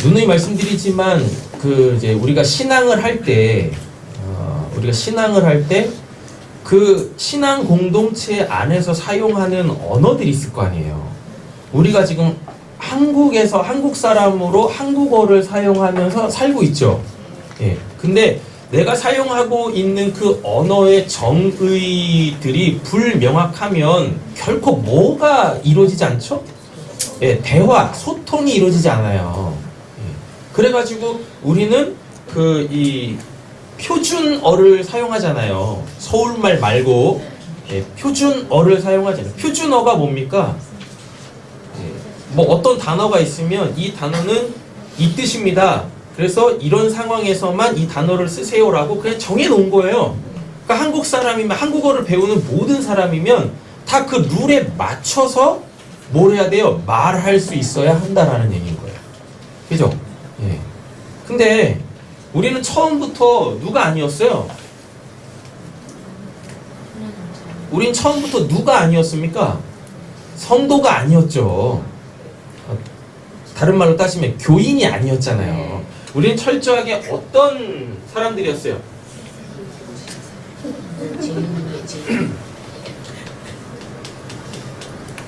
누누이 말씀드리지만 이제 우리가 신앙을 할 때 그 신앙 공동체 안에서 사용하는 언어들이 있을 거 아니에요. 우리가 지금 한국에서 한국 사람으로 한국어를 사용하면서 살고 있죠. 예. 근데 내가 사용하고 있는 그 언어의 정의들이 불명확하면 결코 뭐가 이루어지지 않죠? 예, 대화, 소통이 이루어지지 않아요. 예. 그래가지고 우리는 이 표준어를 사용하잖아요. 서울말 말고 예, 표준어를 사용하잖아요. 표준어가 뭡니까? 예, 뭐 어떤 단어가 있으면 이 단어는 이 뜻입니다. 그래서 이런 상황에서만 이 단어를 쓰세요라고 그냥 정해놓은 거예요. 그러니까 한국 사람이면 한국어를 배우는 모든 사람이면 다 그 룰에 맞춰서 뭘 해야 돼요? 말할 수 있어야 한다라는 얘기인 거예요. 그죠? 예. 근데 우리는 처음부터 누가 아니었어요? 우린 처음부터 누가 아니었습니까? 성도가 아니었죠. 다른 말로 따지면 교인이 아니었잖아요. 우리는 철저하게 어떤 사람들이었어요?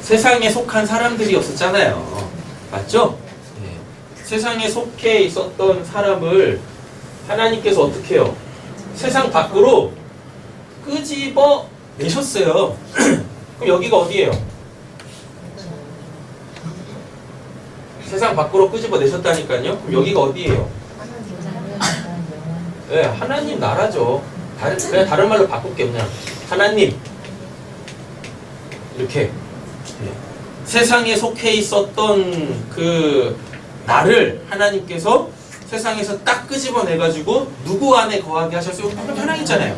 세상에 속한 사람들이었었잖아요. 맞죠? 네. 세상에 속해 있었던 사람을 하나님께서 어떻게 해요? 세상 밖으로 끄집어 내셨어요. 그럼 여기가 어디예요? 세상 밖으로 끄집어 내셨다니까요. 그럼 여기가 어디예요? 네, 하나님 나라죠. 그냥 다른 말로 바꿀게요. 그냥 하나님 이렇게 네. 세상에 속해 있었던 그 나를 하나님께서 세상에서 딱 끄집어내가지고 누구 안에 거하게 하셨어요? 하나님이잖아요.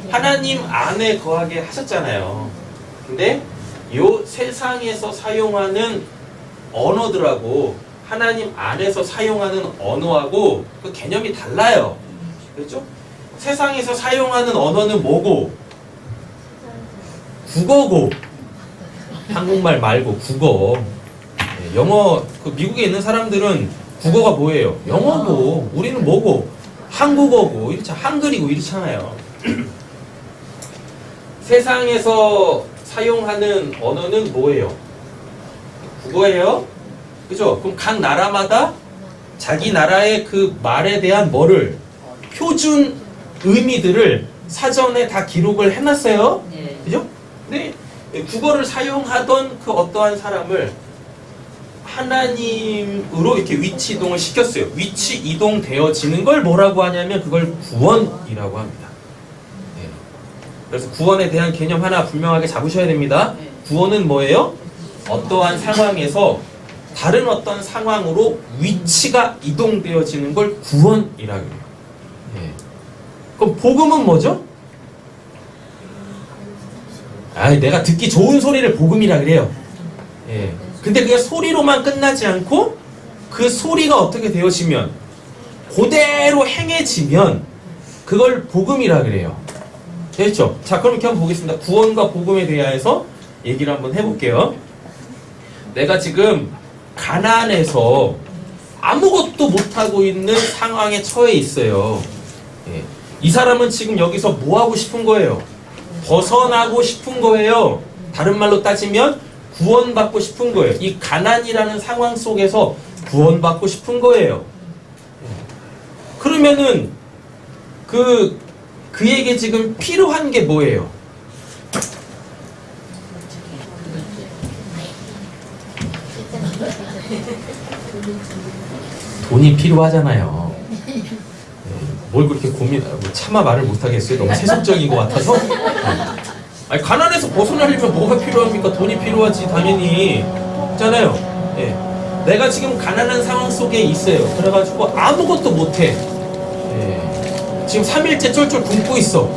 하나님 안에 거하게 하셨잖아요. 근데 요 세상에서 사용하는 언어들하고 하나님 안에서 사용하는 언어하고 그 개념이 달라요. 그렇죠? 세상에서 사용하는 언어는 뭐고? 국어고. 한국말 말고 국어. 네, 영어, 미국에 있는 사람들은 국어가 뭐예요? 영어고. 우리는 뭐고? 한국어고. 한글이고 이렇잖아요. 세상에서 사용하는 언어는 뭐예요? 국어예요? 그죠? 그럼 각 나라마다 자기 나라의 그 말에 대한 뭐를 표준 의미들을 사전에 다 기록을 해놨어요. 그죠? 근데 국어를 사용하던 그 어떠한 사람을 하나님으로 이렇게 위치 이동을 시켰어요. 위치 이동되어지는 걸 뭐라고 하냐면 그걸 구원이라고 합니다. 네. 그래서 구원에 대한 개념 하나 분명하게 잡으셔야 됩니다. 구원은 뭐예요? 어떠한 상황에서 다른 어떤 상황으로 위치가 이동되어지는 걸 구원이라고 해요. 네. 그럼 복음은 뭐죠? 내가 듣기 좋은 소리를 복음이라 그래요. 예. 근데 그게 소리로만 끝나지 않고 그 소리가 어떻게 되어지면 그대로 행해지면 그걸 복음이라 그래요. 됐죠? 자, 그럼 이렇게 한번 보겠습니다. 구원과 복음에 대해서 얘기를 한번 해볼게요. 내가 지금 가난해서 아무것도 못하고 있는 상황에 처해 있어요. 예. 이 사람은 지금 여기서 뭐 하고 싶은 거예요? 벗어나고 싶은 거예요. 다른 말로 따지면 구원받고 싶은 거예요. 이 가난이라는 상황 속에서 구원받고 싶은 거예요. 그러면은 그에게 지금 필요한 게 뭐예요? 돈이 필요하잖아요. 뭘 그렇게 차마 말을 못하겠어요. 너무 세속적인 것 같아서. 아니, 가난해서 벗어나려면 뭐가 필요합니까? 돈이 필요하지, 당연히. 있잖아요. 예. 내가 지금 가난한 상황 속에 있어요. 그래가지고 아무것도 못해. 예. 지금 3일째 쫄쫄 굶고 있어.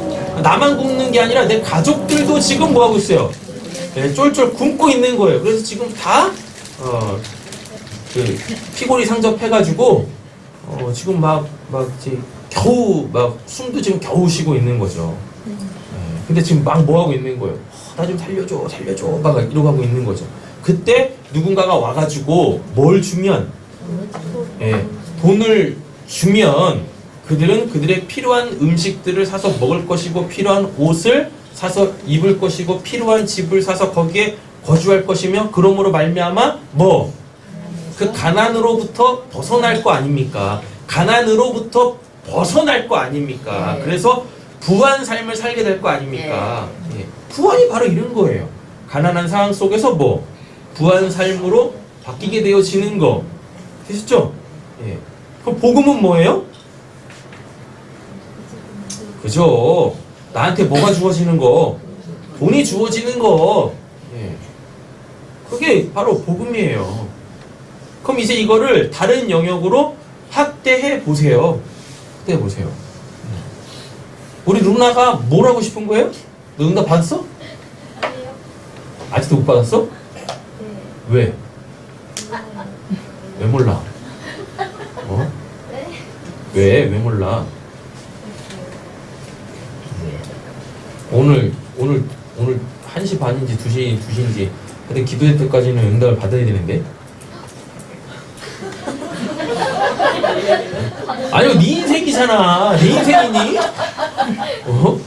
나만 굶는 게 아니라 내 가족들도 지금 뭐 하고 있어요? 예, 쫄쫄 굶고 있는 거예요. 그래서 지금 다 피골이 상접해가지고 지금 겨우 숨도 지금 겨우 쉬고 있는 거죠. 근데 지금 막 뭐 하고 있는 거예요? 나 좀 살려줘 막 이러고 하고 있는 거죠. 그때 누군가가 와가지고 뭘 주면 돈을 주면 그들은 그들의 필요한 음식들을 사서 먹을 것이고 필요한 옷을 사서 입을 것이고 필요한 집을 사서 거기에 거주할 것이며 그러므로 말미암아 뭐? 그 가난으로부터 벗어날 거 아닙니까? 가난으로부터 벗어날 거 아닙니까? 그래서 부한 삶을 살게 될 거 아닙니까? 예. 부한이 바로 이런 거예요. 가난한 상황 속에서 뭐? 부한 삶으로 바뀌게 되어지는 거. 되셨죠? 예. 그럼 복음은 뭐예요? 그죠? 나한테 뭐가 주어지는 거? 돈이 주어지는 거. 예. 그게 바로 복음이에요. 그럼 이제 이거를 다른 영역으로 확대해 보세요. 확대해 보세요. 우리 루나가 뭘 하고 싶은 거예요? 너 응답 받았어? 아니요. 아직도 못 받았어? 네. 왜? 왜 몰라? 어? 네? 왜 몰라? 오늘 1시 반인지 2시인지 근데 기도회 때까지는 응답을 받아야 되는데 아니요 네 인생이잖아 내 인생이니? 어?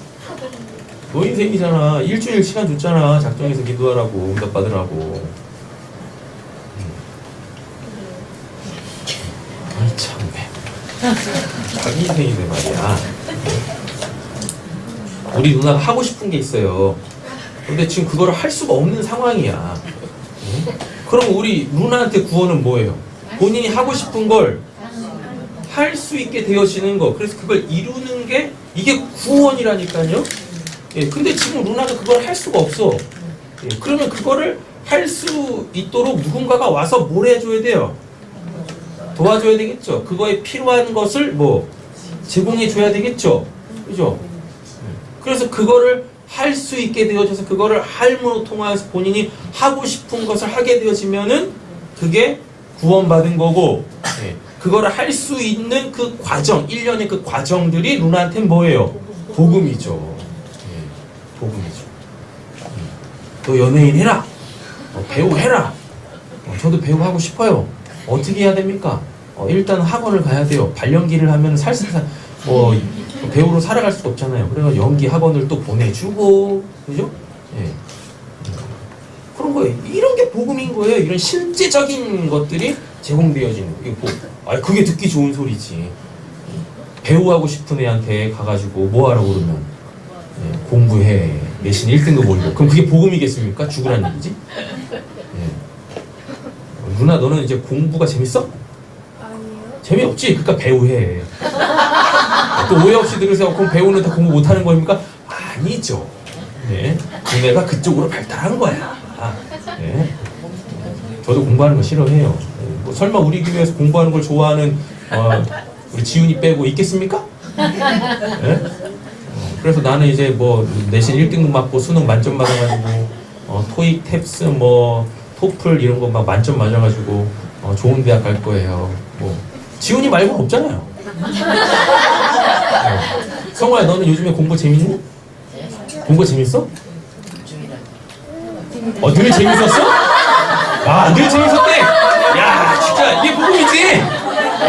너 인생이잖아 일주일 시간 줬잖아 작정해서 기도하라고 응답 받으라고 아이 참네 자기 인생인데 말이야 우리 누나가 하고 싶은 게 있어요. 근데 지금 그거를 할 수가 없는 상황이야. 응? 그럼 우리 누나한테 구원은 뭐예요? 본인이 하고 싶은 걸 할 수 있게 되어지는 거. 그래서 그걸 이루는 게 이게 구원이라니까요. 예, 근데 지금 누나가 그걸 할 수가 없어. 예, 그러면 그거를 할 수 있도록 누군가가 와서 뭘 해줘야 돼요? 도와줘야 되겠죠. 그거에 필요한 것을 뭐 제공해줘야 되겠죠. 그죠? 그래서 그거를 할 수 있게 되어져서 그거를 할므로 통하여서 본인이 하고 싶은 것을 하게 되어지면은 그게 구원받은 거고 예, 그거를 할 수 있는 그 과정, 일련의 그 과정들이 누나한테는 뭐예요? 복음이죠. 예, 복음이죠. 너 연예인 해라. 배우 해라. 저도 배우 하고 싶어요. 어떻게 해야 됩니까? 일단 학원을 가야 돼요. 발연기를 하면 살살 배우로 살아갈 수도 없잖아요. 그래서 연기 학원을 또 보내주고, 그죠? 예. 그런 거예요. 이런 게 복음인 거예요. 이런 실제적인 것들이 제공되어지는 거예요. 그게 듣기 좋은 소리지. 배우 하고 싶은 애한테 가가지고 뭐 하라고 그러면 예, 공부해. 내신 1등급 올려. 그럼 그게 복음이겠습니까? 죽으란 얘기지? 예. 누나 너는 이제 공부가 재밌어? 아니요. 재미없지? 그러니까 배우해. 또 오해 없이 들으세요. 그럼 배우는 다 공부 못하는 겁니까? 아니죠. 네. 니네가 그쪽으로 발달한 거야. 네. 저도 공부하는 거 싫어해요. 뭐 설마 우리 교회에서 공부하는 걸 좋아하는 우리 지훈이 빼고 있겠습니까? 네? 그래서 나는 이제 뭐 내신 1등급 맞고 수능 만점 맞아가지고 토익, 탭스, 뭐 토플 이런 거 막 만점 맞아가지고 좋은 대학 갈 거예요. 뭐 지훈이 말고는 없잖아요. 성화야 너는 요즘에 공부 재밌니? 공부 재밌어? 늘 재밌었어? 늘 재밌었대? 야 진짜 이게 복음이지?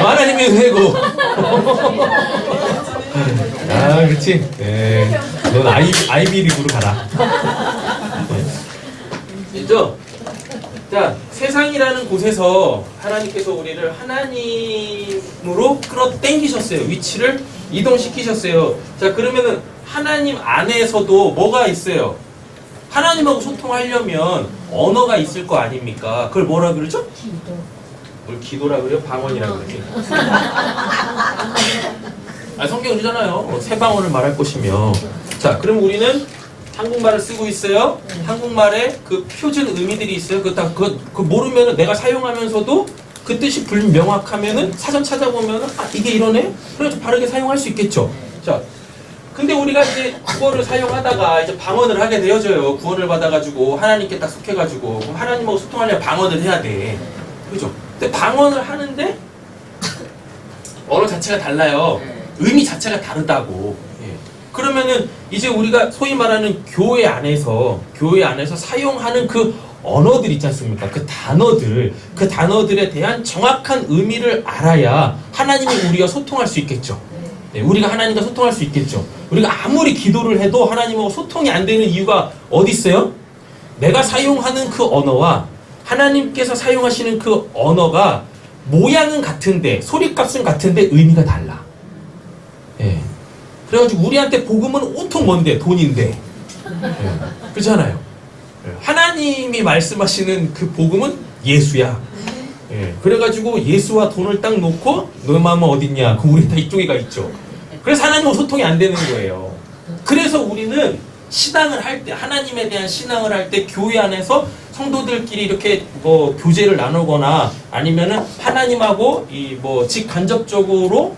하나님의 은혜고 그렇지? 네. 넌 아이비리그로 가라. 그죠? 자, 세상이라는 곳에서 하나님께서 우리를 하나님으로 끌어당기셨어요. 위치를 이동시키셨어요. 자, 그러면은 하나님 안에서도 뭐가 있어요? 하나님하고 소통하려면 언어가 있을 거 아닙니까? 그걸 뭐라 그러죠? 기도. 뭘 기도라 그래요? 방언이라 그러지. 성경이잖아요. 새 방언을 말할 것이며. 자, 그럼 우리는 한국말을 쓰고 있어요. 한국말에 그 표준 의미들이 있어요. 그거 모르면은 내가 사용하면서도 그 뜻이 불명확하면은 사전 찾아보면은 이게 이러네? 그래서 바르게 사용할 수 있겠죠. 자, 근데 우리가 이제 국어를 사용하다가 이제 방언을 하게 되어져요. 구원을 받아가지고 하나님께 딱 속해가지고 그럼 하나님하고 소통하려면 방언을 해야 돼. 그죠? 근데 방언을 하는데 언어 자체가 달라요. 의미 자체가 다르다고. 예. 그러면은 이제 우리가 소위 말하는 교회 안에서 사용하는 그 언어들 있지 않습니까? 그 단어들에 대한 정확한 의미를 알아야 하나님이 우리가 소통할 수 있겠죠. 네, 우리가 하나님과 소통할 수 있겠죠. 우리가 아무리 기도를 해도 하나님하고 소통이 안 되는 이유가 어디 있어요? 내가 사용하는 그 언어와 하나님께서 사용하시는 그 언어가 모양은 같은데 소리값은 같은데 의미가 달라. 예. 그래가지고 우리한테 복음은 온통 뭔데? 돈인데. 예. 그렇잖아요. 예. 하나님이 말씀하시는 그 복음은 예수야. 예. 그래가지고 예수와 돈을 딱 놓고 너의 마음은 어딨냐? 그 우리 다 이쪽에 가 있죠. 그래서 하나님과 소통이 안 되는 거예요. 그래서 우리는 신앙을 할 때, 하나님에 대한 신앙을 할 때 교회 안에서 성도들끼리 이렇게 뭐 교제를 나누거나 아니면은 하나님하고 이 뭐 직간접적으로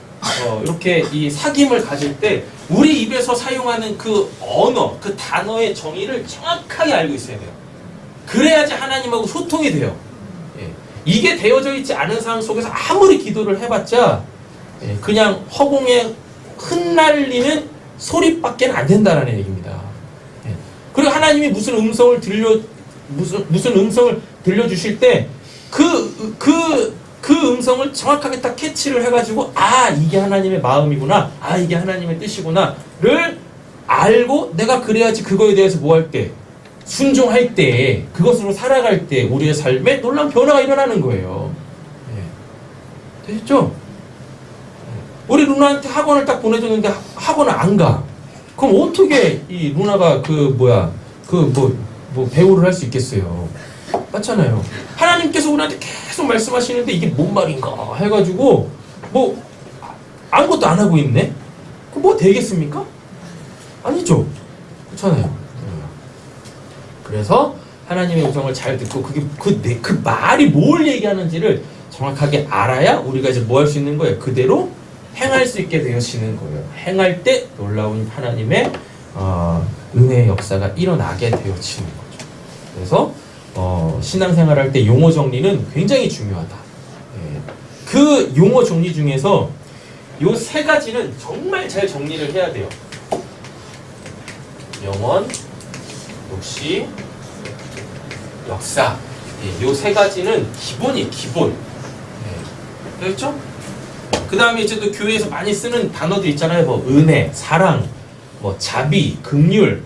이렇게 이 사귐을 가질 때 우리 입에서 사용하는 그 언어, 그 단어의 정의를 정확하게 알고 있어야 돼요. 그래야지 하나님하고 소통이 돼요. 예. 이게 되어져 있지 않은 상황 속에서 아무리 기도를 해봤자 예, 그냥 허공에 흩날리는 소리밖에 안 된다라는 얘기입니다. 예. 그리고 하나님이 무슨 음성을 들려주실 때 그 음성을 정확하게 딱 캐치를 해가지고 아 이게 하나님의 마음이구나, 아 이게 하나님의 뜻이구나를 알고 내가 그래야지 그거에 대해서 뭐 할 때 순종할 때 그것으로 살아갈 때 우리의 삶에 놀라운 변화가 일어나는 거예요. 예. 되셨죠? 우리 루나한테 학원을 딱 보내줬는데 학원을 안 가. 그럼 어떻게 이 루나가 뭐 배우를 할 수 있겠어요? 맞잖아요. 하나님께서 우리한테 계속 말씀하시는데 이게 뭔 말인가 해가지고 뭐 아무것도 안 하고 있네? 그럼 뭐 되겠습니까? 아니죠. 그렇잖아요. 그래서 하나님의 음성을 잘 듣고 그 말이 뭘 얘기하는지를 정확하게 알아야 우리가 이제 뭐 할 수 있는 거예요? 그대로 행할 수 있게 되어지는 거예요. 행할 때 놀라운 하나님의 은혜의 역사가 일어나게 되어지는 거죠. 그래서 신앙생활 할 때 용어 정리는 굉장히 중요하다. 예. 그 용어 정리 중에서 요 세 가지는 정말 잘 정리를 해야 돼요. 영원, 역시, 역사. 예. 요 세 가지는 기본이에요. 기본. 예. 그렇죠? 그 다음에 이제 또 교회에서 많이 쓰는 단어들 있잖아요. 뭐 은혜, 사랑, 뭐 자비, 긍휼,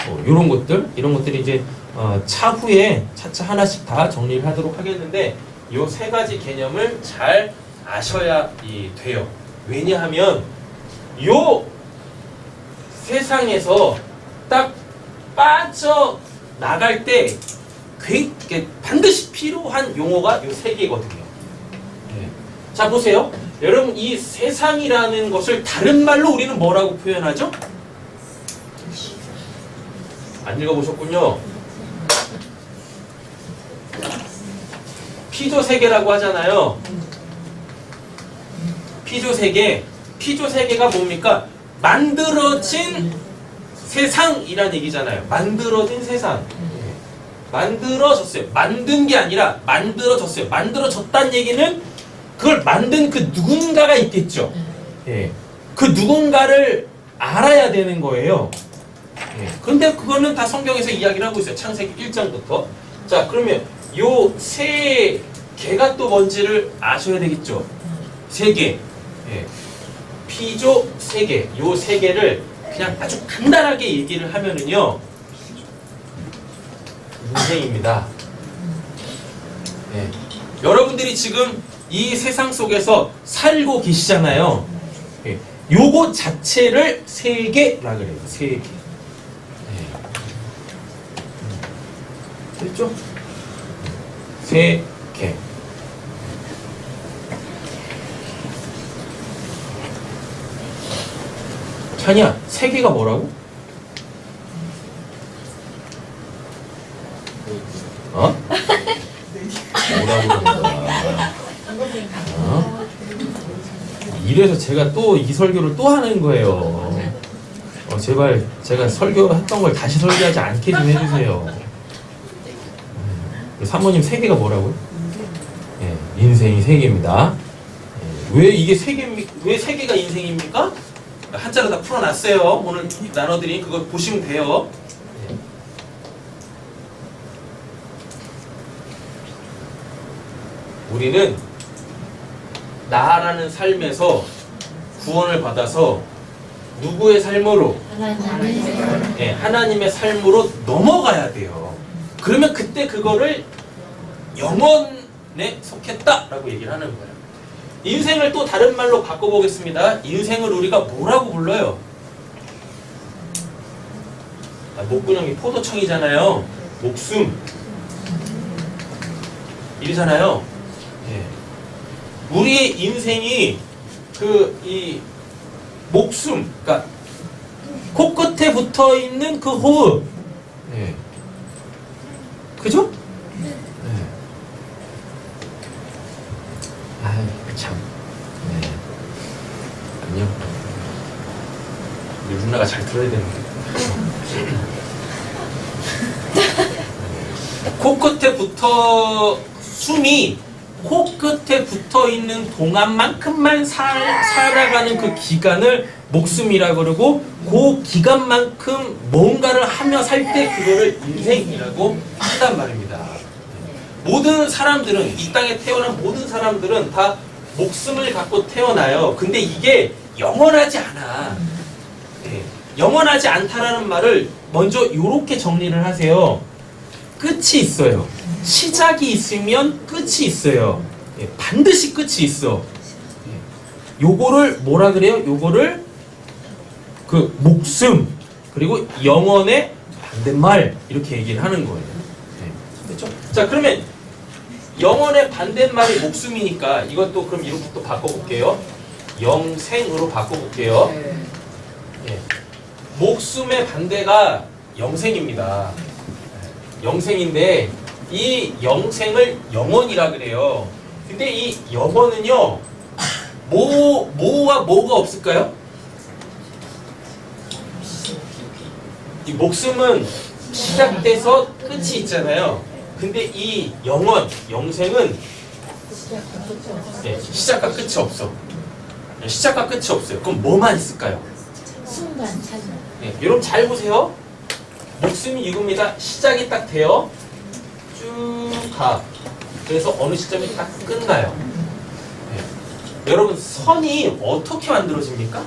뭐 이런 것들, 이런 것들이 이제 차후에 차차 하나씩 다 정리를 하도록 하겠는데 요 세 가지 개념을 잘 아셔야 돼요. 왜냐하면 요 세상에서 딱 빠져 나갈 때 반드시 필요한 용어가 요 세 개거든요. 네. 자 보세요. 여러분 이 세상이라는 것을 다른 말로 우리는 뭐라고 표현하죠? 안 읽어보셨군요. 피조세계라고 하잖아요. 피조세계가 뭡니까? 만들어진 세상이란 얘기잖아요. 만들어진 세상. 만들어졌어요. 만든 게 아니라 만들어졌어요. 만들어졌다는 얘기는 그걸 만든 그 누군가가 있겠죠. 예. 그 누군가를 알아야 되는 거예요. 예. 근데 그거는 다 성경에서 이야기를 하고 있어요. 창세기 1장부터. 자, 그러면 요 세 개가 또 뭔지를 아셔야 되겠죠. 세 개. 예. 피조 세 개. 요 세 개를 그냥 아주 간단하게 얘기를 하면은요. 인생입니다. 예. 여러분들이 지금 이 세상 속에서 살고 계시잖아요. 예. 요거 자체를 세 개라 그래요. 세 개. 예. 됐죠? 세 개. 찬이야, 세 개가 뭐라고? 어? 뭐라고 그러는 거야? 어? 이래서 제가 또 이 설교를 또 하는 거예요. 제발 제가 설교했던 걸 다시 설교하지 않게 좀 해주세요. 사모님 세 개가 뭐라고요? 예, 인생이 세 개입니다. 예, 왜 이게 세 개입니까? 왜 세 개가 인생입니까? 한자로 다 풀어놨어요. 오늘 나눠드린 그거 보시면 돼요. 우리는 나라는 삶에서 구원을 받아서 누구의 삶으로? 네, 하나님의 삶으로 넘어가야 돼요. 그러면 그때 그거를 영원에 속했다라고 얘기를 하는 거예요. 인생을 또 다른 말로 바꿔보겠습니다. 인생을 우리가 뭐라고 불러요? 목구멍이 포도청이잖아요. 목숨 이잖아요. 예. 우리의 인생이 이 목숨, 그러니까 코끝에 붙어 있는 그 호흡, 예. 그죠? 예. 아, 참. 네. 안녕. 우리 누나가 잘 들어야 되는데. 코끝에 숨이 코끝에 붙어 있는 동안만큼만 살아가는 그 기간을 목숨이라고 그러고, 그 기간만큼 뭔가를 하며 살 때 그거를 인생이라고 한단 말입니다. 모든 사람들은, 이 땅에 태어난 모든 사람들은 다 목숨을 갖고 태어나요. 근데 이게 영원하지 않아. 네. 영원하지 않다라는 말을 먼저 이렇게 정리를 하세요. 끝이 있어요. 시작이 있으면 끝이 있어요. 예, 반드시 끝이 있어. 예. 요거를 뭐라 그래요? 요거를 그 목숨 그리고 영원의 반대말 이렇게 얘기를 하는 거예요. 예. 그렇죠? 자, 그러면 영원의 반대말이 목숨이니까 이것도 그럼 이렇게 또 바꿔볼게요. 영생으로 바꿔볼게요. 예. 목숨의 반대가 영생입니다. 영생인데 이 영생을 영원이라 그래요. 근데 이 영원은요, 뭐와 뭐가 없을까요? 이 목숨은 시작돼서 끝이 있잖아요. 근데 이 영생은 네, 시작과 끝이 없어. 시작과 끝이 없어요. 그럼 뭐만 있을까요? 순간 찰나. 네, 여러분 잘 보세요. 목숨이 이겁니다. 시작이 딱 돼요. 쭉 가. 그래서 어느 시점이 딱 끝나요. 네. 여러분 선이 어떻게 만들어집니까?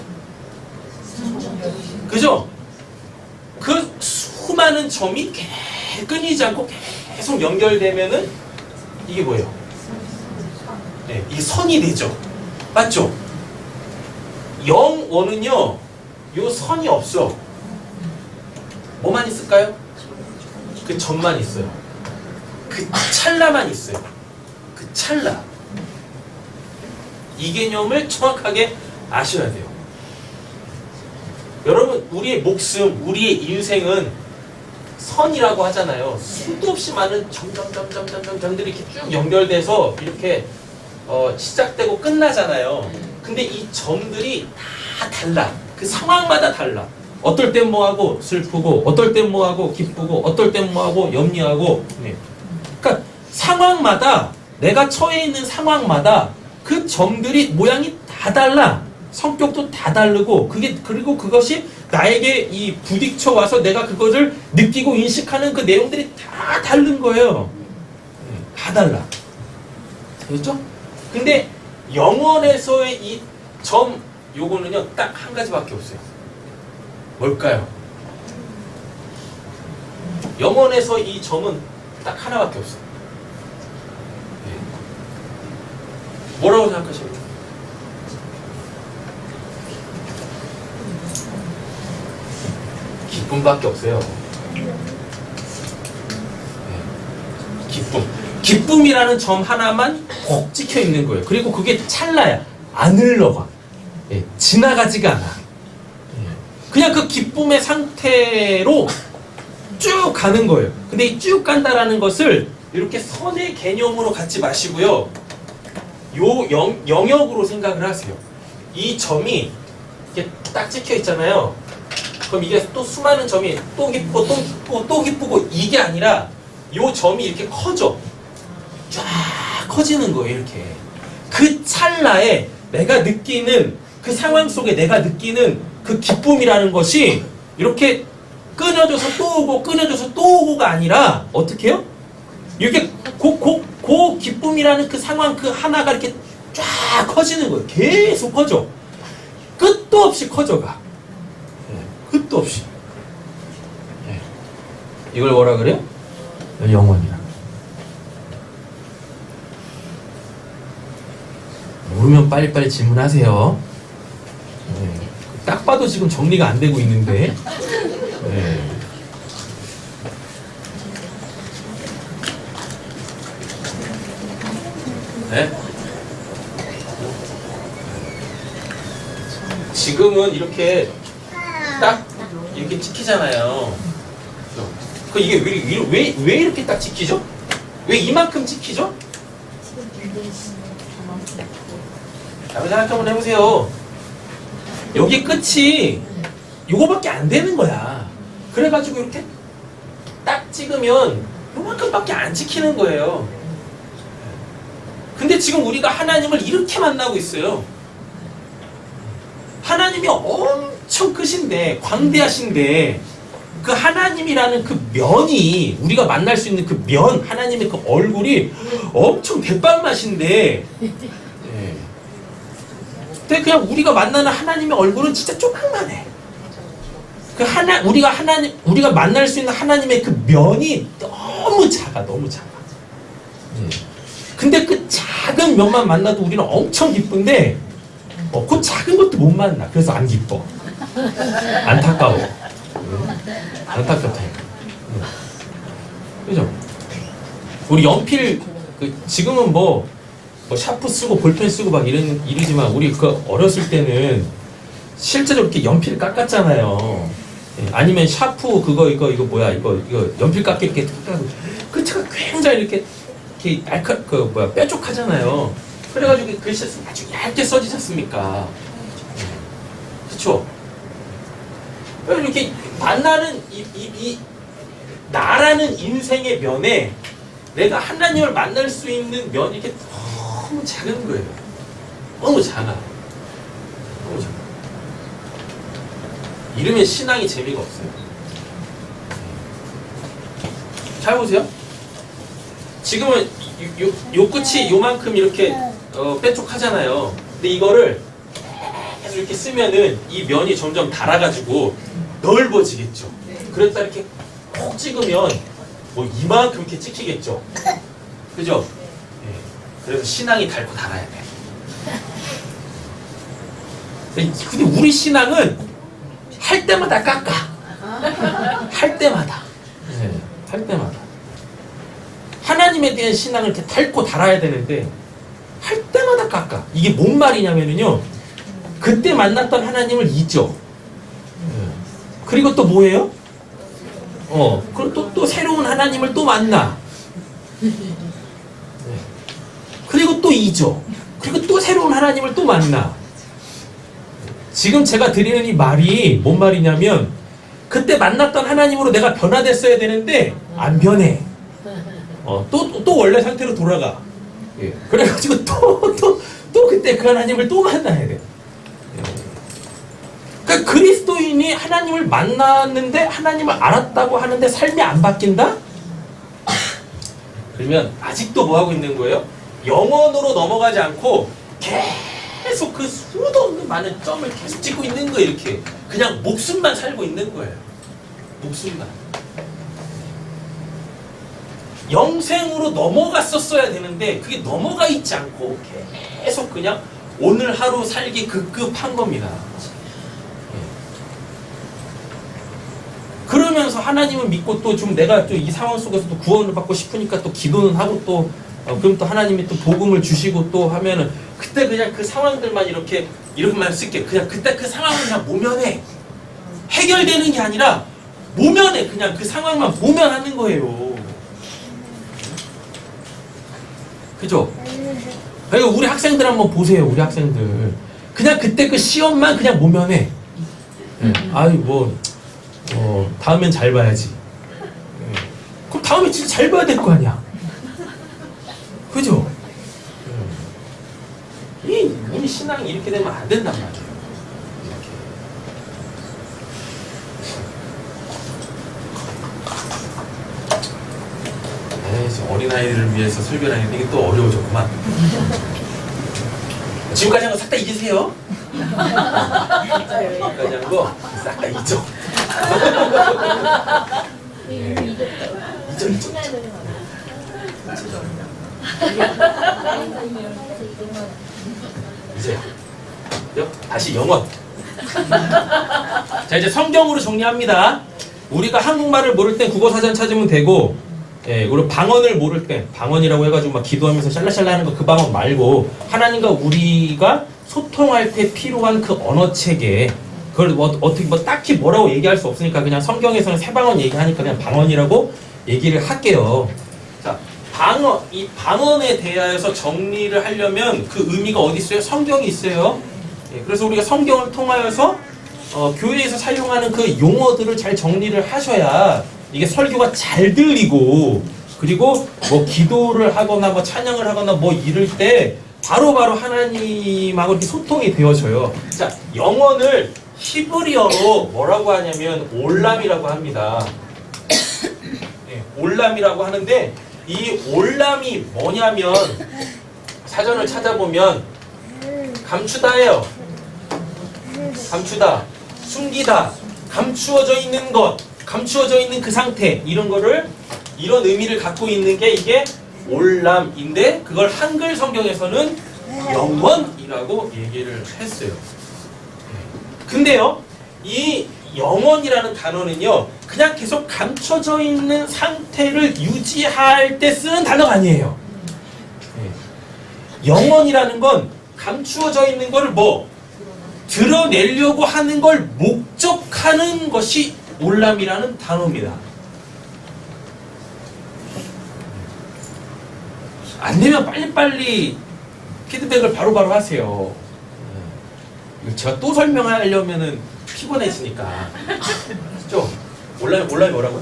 그죠? 그 수많은 점이 끊이지 않고 계속 연결되면은 이게 뭐예요? 네, 이 선이 되죠. 맞죠? 영원은요, 요 선이 없어. 뭐만 있을까요? 그 점만 있어요. 그 찰나만 있어요. 그 찰나. 이 개념을 정확하게 아셔야 돼요. 여러분, 우리의 목숨, 우리의 인생은 선이라고 하잖아요. 수도 없이 많은 점들이 이렇게 쭉 연결돼서 이렇게 시작되고 끝나잖아요. 근데 이 점들이 다 달라. 그 상황마다 달라. 어떨 땐 뭐하고 슬프고, 어떨 땐 뭐하고 기쁘고, 어떨 땐 뭐하고 염려하고. 네. 그러니까 상황마다, 내가 처해 있는 상황마다 그 점들이 모양이 다 달라. 성격도 다 다르고, 그리고 그것이 나에게 이 부딪혀 와서 내가 그것을 느끼고 인식하는 그 내용들이 다 다른 거예요. 다 달라. 그렇죠? 근데 영원에서의 이 점, 요거는요, 딱 한 가지밖에 없어요. 뭘까요? 영원에서 이 점은 딱 하나밖에 없어요. 뭐라고 생각하십니까? 기쁨밖에 없어요. 기쁨이라는 점 하나만 콕 찍혀 있는 거예요. 그리고 그게 찰나야. 안 흘러가. 지나가지가 않아. 그냥 그 기쁨의 상태로 쭉 가는 거예요. 근데 이 쭉 간다라는 것을 이렇게 선의 개념으로 갖지 마시고요. 요 영역으로 생각을 하세요. 이 점이 이렇게 딱 찍혀 있잖아요. 그럼 이게 또 수많은 점이 또 깊고 또 깊고 또 깊고 이게 아니라 요 점이 이렇게 커져. 쫙 커지는 거예요. 이렇게. 그 찰나에 내가 느끼는 그 상황 속에 내가 느끼는 그 기쁨이라는 것이 이렇게 끊어져서 또 오고 끊어져서 또 오고가 아니라 어떻게 해요? 이렇게 그 기쁨이라는 그 상황 그 하나가 이렇게 쫙 커지는 거예요. 계속 커져. 끝도 없이 커져가. 끝도 없이. 이걸 뭐라 그래요? 영원이라. 모르면 빨리빨리 질문하세요. 딱 봐도 지금 정리가 안 되고 있는데. 네? 지금은 이렇게 딱 이렇게 찍히잖아요. 그 이게 왜 이렇게 딱 찍히죠? 왜 이만큼 찍히죠? 한번 생각 한번 해보세요. 여기 끝이 요거밖에 안 되는 거야. 그래가지고 이렇게 딱 찍으면 요만큼밖에 안 찍히는 거예요. 근데 지금 우리가 하나님을 이렇게 만나고 있어요. 하나님이 엄청 크신데, 광대하신데, 그 하나님이라는 그 면이, 우리가 만날 수 있는 그 면, 하나님의 그 얼굴이 엄청 대빵맛인데, 근데 그냥 우리가 만나는 하나님의 얼굴은 진짜 조그만해. 우리가 만날 수 있는 하나님의 그 면이 너무 작아, 너무 작아. 근데 그 작은 면만 만나도 우리는 엄청 기쁜데, 그 작은 것도 못 만나. 그래서 안 기뻐. 안타까워. 안타깝다니까. 그죠? 우리 연필, 지금은 뭐 샤프 쓰고 볼펜 쓰고 막 이러지만, 우리 그 어렸을 때는 실제로 이렇게 연필 깎았잖아요. 아니면 샤프 이거 연필 깎기 이렇게 깎아서 끝이 굉장히 이렇게 뾰족하잖아요. 그래가지고 글씨 아주 얇게 써지지 않습니까? 그쵸? 이렇게 만나는 나라는 인생의 면에 내가 하나님을 만날 수 있는 면이 이렇게 너무 작은 거예요. 너무 작아. 너무 작아. 이러면 신앙이 재미가 없어요. 잘 보세요. 지금은 요 끝이 요만큼 이렇게 뾰족하잖아요. 근데 이거를 계속 이렇게 쓰면은 이 면이 점점 닳아가지고 넓어지겠죠. 그랬다 이렇게 콕 찍으면 뭐 이만큼 이렇게 찍히겠죠. 그죠? 그래서 신앙이 닳고 닳아야 돼. 근데 우리 신앙은 할 때마다 깎아. 할 때마다. 할 때마다. 하나님에 대한 신앙을 이렇게 닳고 닳아야 되는데 할 때마다 깎아. 이게 뭔 말이냐면요, 그때 만났던 하나님을 잊죠. 그리고 또 뭐예요? 그리고 또 새로운 하나님을 또 만나. 그리고 또 잊죠. 그리고 또 새로운 하나님을 또 만나. 지금 제가 드리는 이 말이 뭔 말이냐면, 그때 만났던 하나님으로 내가 변화됐어야 되는데 안 변해. 또 원래 상태로 돌아가. 그래가지고 또 그때 그 하나님을 또 만나야 돼. 그러니까 그리스도인이 하나님을 만났는데 하나님을 알았다고 하는데 삶이 안 바뀐다? 그러면 아직도 뭐 하고 있는 거예요? 영원으로 넘어가지 않고 계속 그 수도 없는 많은 점을 계속 찍고 있는 거예요. 이렇게 그냥 목숨만 살고 있는 거예요. 목숨만. 영생으로 넘어갔었어야 되는데 그게 넘어가 있지 않고 계속 그냥 오늘 하루 살기 급급한 겁니다. 그러면서 하나님을 믿고 또 좀 내가 또 이 상황 속에서 또 구원을 받고 싶으니까 또 기도는 하고 또 그럼 또 하나님이 또 복음을 주시고 또 하면은 그때 그냥 그 상황들만 이렇게만 쓸게. 그냥 그때 그 상황을 그냥 모면해. 해결되는 게 아니라 모면해. 그냥 그 상황만 모면하는 거예요. 그죠? 그리고 우리 학생들 한번 보세요. 우리 학생들 그냥 그때 그 시험만 그냥 모면해. 아이 다음엔 잘 봐야지. 그럼 다음에 진짜 잘 봐야 될 거 아니야. 그죠? 우리 신앙이 이렇게 되면 안 된단 말이에요. 이렇게. 어린아이들을 위해서 설교를 하는데 이게 또 어려워졌구만. 지금까지 한 거 싹 다 잊으세요. 지금까지 한 거 싹 다 잊어. 예. 잊어. 이제 다시 영원. 자, 이제 성경으로 정리합니다. 우리가 한국말을 모를 땐 국어사전 찾으면 되고, 예, 그리고 방언을 모를 때 방언이라고 해가지고 막 기도하면서 샬라샬라 하는 거 그 방언 말고 하나님과 우리가 소통할 때 필요한 그 언어 체계, 그걸 어떻게 딱히 뭐라고 얘기할 수 없으니까 그냥 성경에서는 새 방언 얘기하니까 그냥 방언이라고 얘기를 할게요. 자, 이 방언에 대하여서 정리를 하려면 그 의미가 어디 있어요? 성경이 있어요. 예, 그래서 우리가 성경을 통하여서 교회에서 사용하는 그 용어들을 잘 정리를 하셔야 이게 설교가 잘 들리고, 그리고 뭐 기도를 하거나 뭐 찬양을 하거나 뭐 이럴 때 바로바로 하나님하고 이렇게 소통이 되어져요. 자, 영어를 히브리어로 뭐라고 하냐면 올람이라고 합니다. 네, 올람이라고 하는데 이 올람이 뭐냐면 사전을 찾아보면 감추다예요. 감추다, 숨기다, 감추어져 있는 것, 감추어져 있는 그 상태, 이런 거를, 이런 의미를 갖고 있는 게 이게 올람인데 그걸 한글 성경에서는 영원이라고 얘기를 했어요. 근데요, 이 영원이라는 단어는요, 그냥 계속 감춰져 있는 상태를 유지할 때 쓰는 단어가 아니에요. 영원이라는 건 감추어져 있는 걸 드러내려고 하는 걸 목적하는 것이 올람이라는 단어입니다. 안 되면 빨리빨리 피드백을 바로바로 하세요. 제가 또 설명하려면은 피곤해지니까. 그죠? 올람이 뭐라고요?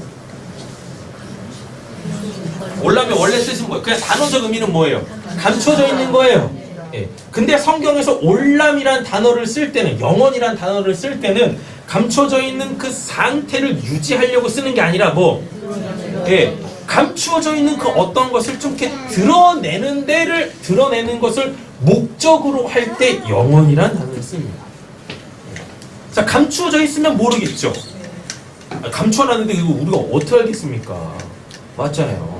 올람의 원래 뜻은 뭐예요? 그냥 단어적 의미는 뭐예요? 감춰져 있는 거예요. 예. 근데 성경에서 올람이란 단어를 쓸 때는, 영원이란 단어를 쓸 때는 감춰져 있는 그 상태를 유지하려고 쓰는 게 아니라 예, 감추어져 있는 그 어떤 것을 좀 이렇게 드러내는 것을 목적으로 할 때 영원이란 단어를 씁니다. 자, 감추어져 있으면 모르겠죠. 감추어놨는데 이거 우리가 어떻게 알겠습니까? 맞잖아요.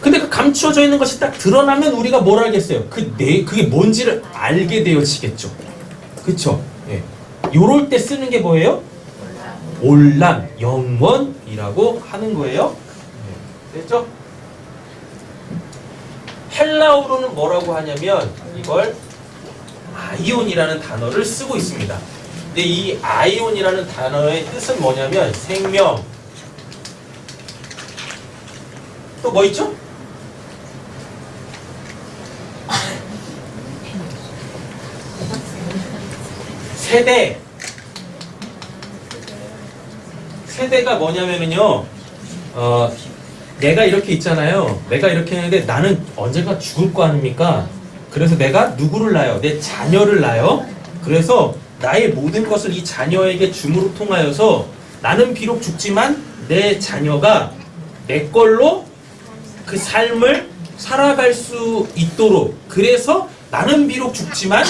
근데 그 감추어져 있는 것이 딱 드러나면 우리가 뭘 알겠어요? 그게 뭔지를 알게 되어지겠죠. 그쵸? 예. 요럴 때 쓰는 게 뭐예요? 올람, 영원이라고 하는 거예요. 됐죠? 헬라어로는 뭐라고 하냐면 이걸 아이온이라는 단어를 쓰고 있습니다. 근데 이 아이온이라는 단어의 뜻은 뭐냐면 생명, 또 뭐 있죠? 세대가 뭐냐면은요, 내가 이렇게 있잖아요. 내가 이렇게 했는데 나는 언젠가 죽을 거 아닙니까? 그래서 내가 누구를 낳아요? 내 자녀를 낳아요. 그래서 나의 모든 것을 이 자녀에게 줌으로 통하여서 나는 비록 죽지만 내 자녀가 내 걸로 그 삶을 살아갈 수 있도록, 그래서 나는 비록 죽지만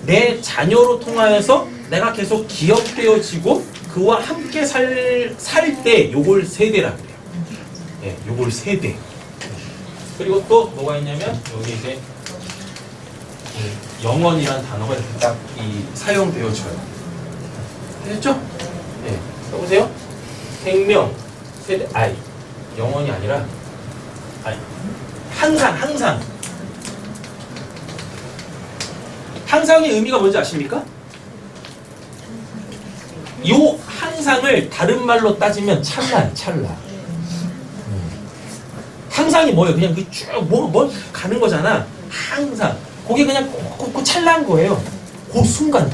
내 자녀로 통하여서 내가 계속 기억되어지고 그와 함께 살 때 요걸 세대라고 해요. 네, 요걸 세대. 그리고 또 뭐가 있냐면 여기 이제 영원이라는 단어가 이렇게 딱 사용되어져요. 됐죠? 네, 써보세요. 생명, 세대, 영원이 아니라 항상. 항상의 의미가 뭔지 아십니까? 요 항상을 다른 말로 따지면 찰나. 항상이 뭐예요? 그냥 뭐 가는 거잖아. 항상. 그게 그냥 그 찰나인 거예요. 그 순간.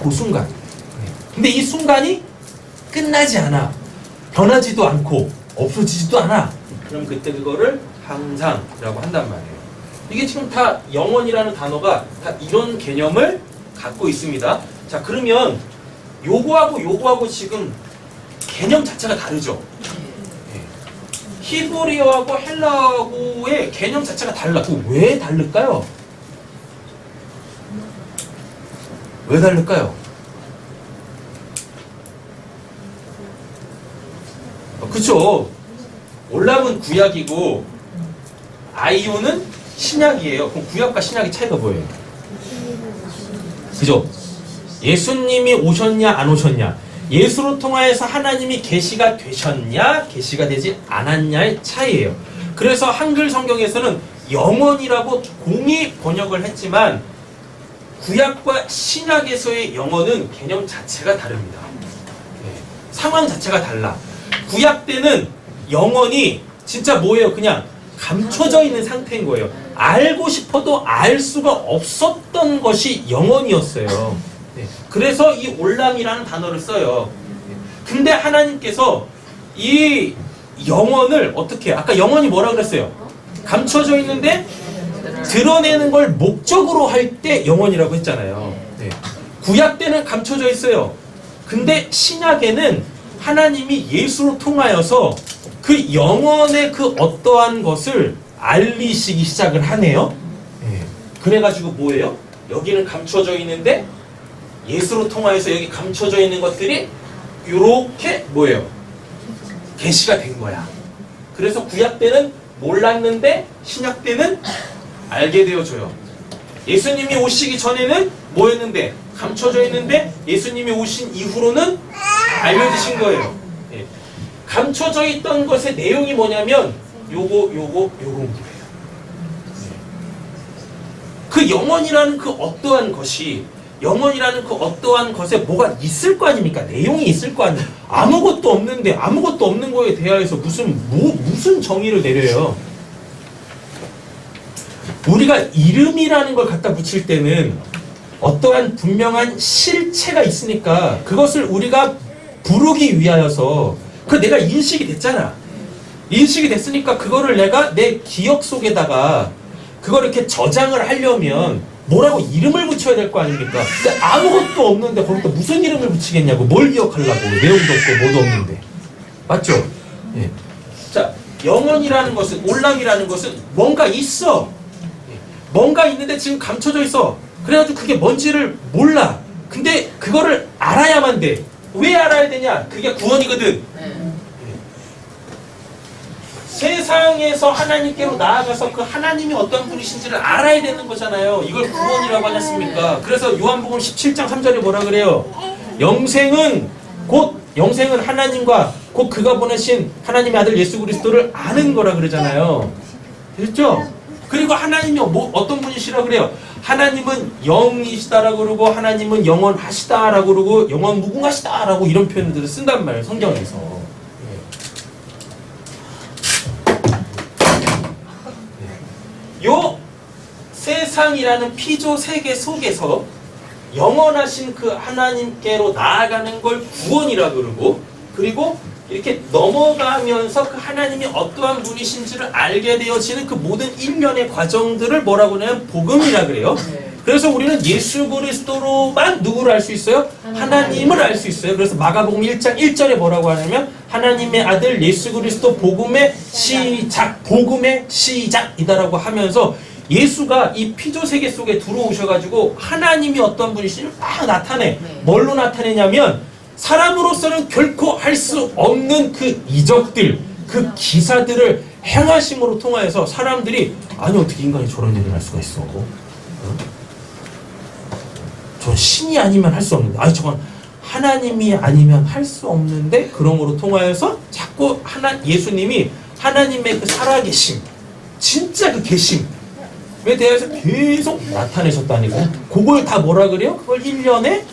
근데 이 순간이 끝나지 않아. 변하지도 않고 없어지지도 않아. 그럼 그때 그거를 항상이라고 한단 말이에요. 이게 지금 다 영원이라는 단어가 다 이런 개념을 갖고 있습니다. 자, 그러면 요거하고 지금 개념 자체가 다르죠. 히브리어하고 헬라어하고의 개념 자체가 달라. 왜 다를까요? 왜 다를까요? 그쵸? 올람은 구약이고 아이오는 신약이에요. 그럼 구약과 신약의 차이가 뭐예요? 그죠? 예수님이 오셨냐 안 오셨냐, 예수로 통하여서 하나님이 계시가 되셨냐 계시가 되지 않았냐의 차이예요. 그래서 한글 성경에서는 영원이라고 공이 번역을 했지만 구약과 신약에서의 영원은 개념 자체가 다릅니다. 네, 상황 자체가 달라. 구약 때는 영원이 진짜 뭐예요? 그냥 감춰져 있는 상태인 거예요. 알고 싶어도 알 수가 없었던 것이 영원이었어요. 네, 그래서 이 올람이라는 단어를 써요. 근데 하나님께서 이 영원을 어떻게 해요? 아까 영원이 뭐라 그랬어요? 감춰져 있는데 드러내는 걸 목적으로 할 때 영원이라고 했잖아요. 네. 구약 때는 감춰져 있어요. 근데 신약에는 하나님이 예수로 통하여서 그 영원의 그 어떠한 것을 알리시기 시작을 하네요. 네. 그래가지고 뭐예요? 여기는 감춰져 있는데 예수로 통하여서 여기 감춰져 있는 것들이 이렇게 뭐예요? 계시가 된 거야. 그래서 구약 때는 몰랐는데 신약 때는 알게 되어줘요. 예수님이 오시기 전에는 뭐였는데? 감춰져 있는데 예수님이 오신 이후로는 알려지신 거예요. 예. 감춰져 있던 것의 내용이 뭐냐면 요건 거예요. 그 영원이라는 그 어떠한 것이, 영원이라는 그 어떠한 것에 뭐가 있을 거 아닙니까? 내용이 있을 거 아니에요. 아무것도 없는데 아무것도 없는 거에 대하여서 무슨 정의를 내려요? 우리가 이름이라는 걸 갖다 붙일 때는 어떠한 분명한 실체가 있으니까 그것을 우리가 부르기 위하여서 내가 인식이 됐잖아. 인식이 됐으니까 그거를 내가 내 기억 속에다가 그걸 이렇게 저장을 하려면 뭐라고 이름을 붙여야 될 거 아닙니까? 근데 아무것도 없는데 거기다 무슨 이름을 붙이겠냐고. 뭘 기억하려고. 내용도 없고 뭐도 없는데. 맞죠? 예. 자, 영원이라는 것은, 올람이라는 것은 뭔가 있어. 뭔가 있는데 지금 감춰져 있어. 그래가지고 그게 뭔지를 몰라. 근데 그거를 알아야만 돼. 왜 알아야 되냐? 그게 구원이거든. 세상에서 하나님께로 나아가서 그 하나님이 어떤 분이신지를 알아야 되는 거잖아요. 이걸 구원이라고 하지 않습니까? 그래서 요한복음 17장 3절에 뭐라 그래요? 영생은 하나님과 곧 그가 보내신 하나님의 아들 예수 그리스도를 아는 거라 그러잖아요. 됐죠? 그리고 하나님이 어떤 분이시라 그래요? 하나님은 영이시다라고 그러고 하나님은 영원하시다라고 그러고 영원 무궁하시다라고 이런 표현들을 쓴단 말이에요. 성경에서. 요 세상이라는 피조 세계 속에서 영원하신 그 하나님께로 나아가는 걸 구원이라 그러고, 그리고 이렇게 넘어가면서 그 하나님이 어떠한 분이신지를 알게 되어지는 그 모든 일련의 과정들을 뭐라고 하냐면 복음이라 그래요. 그래서 우리는 예수 그리스도로만 누구를 알 수 있어요? 하나님을 알 수 있어요. 그래서 마가복음 1장 1절에 뭐라고 하냐면 하나님의 아들 예수 그리스도 복음의 시작이다라고 하면서 예수가 이 피조 세계 속에 들어오셔가지고 하나님이 어떤 분이신지 막 나타내. 뭘로 나타내냐면 사람으로서는 결코 할 수 없는 그 이적들, 그 기사들을 행하심으로 통하여서 사람들이 아니 어떻게 인간이 저런 일을 할 수가 있어? 저 신이 아니면 할 수 없는데, 아니 저건 하나님이 아니면 할 수 없는데, 그러므로 통하여서 자꾸 예수님이 하나님의 그 살아계심, 진짜 그 계심에 대해서 계속 나타내셨다니까. 그걸 다 뭐라 그래요? 그걸 1년의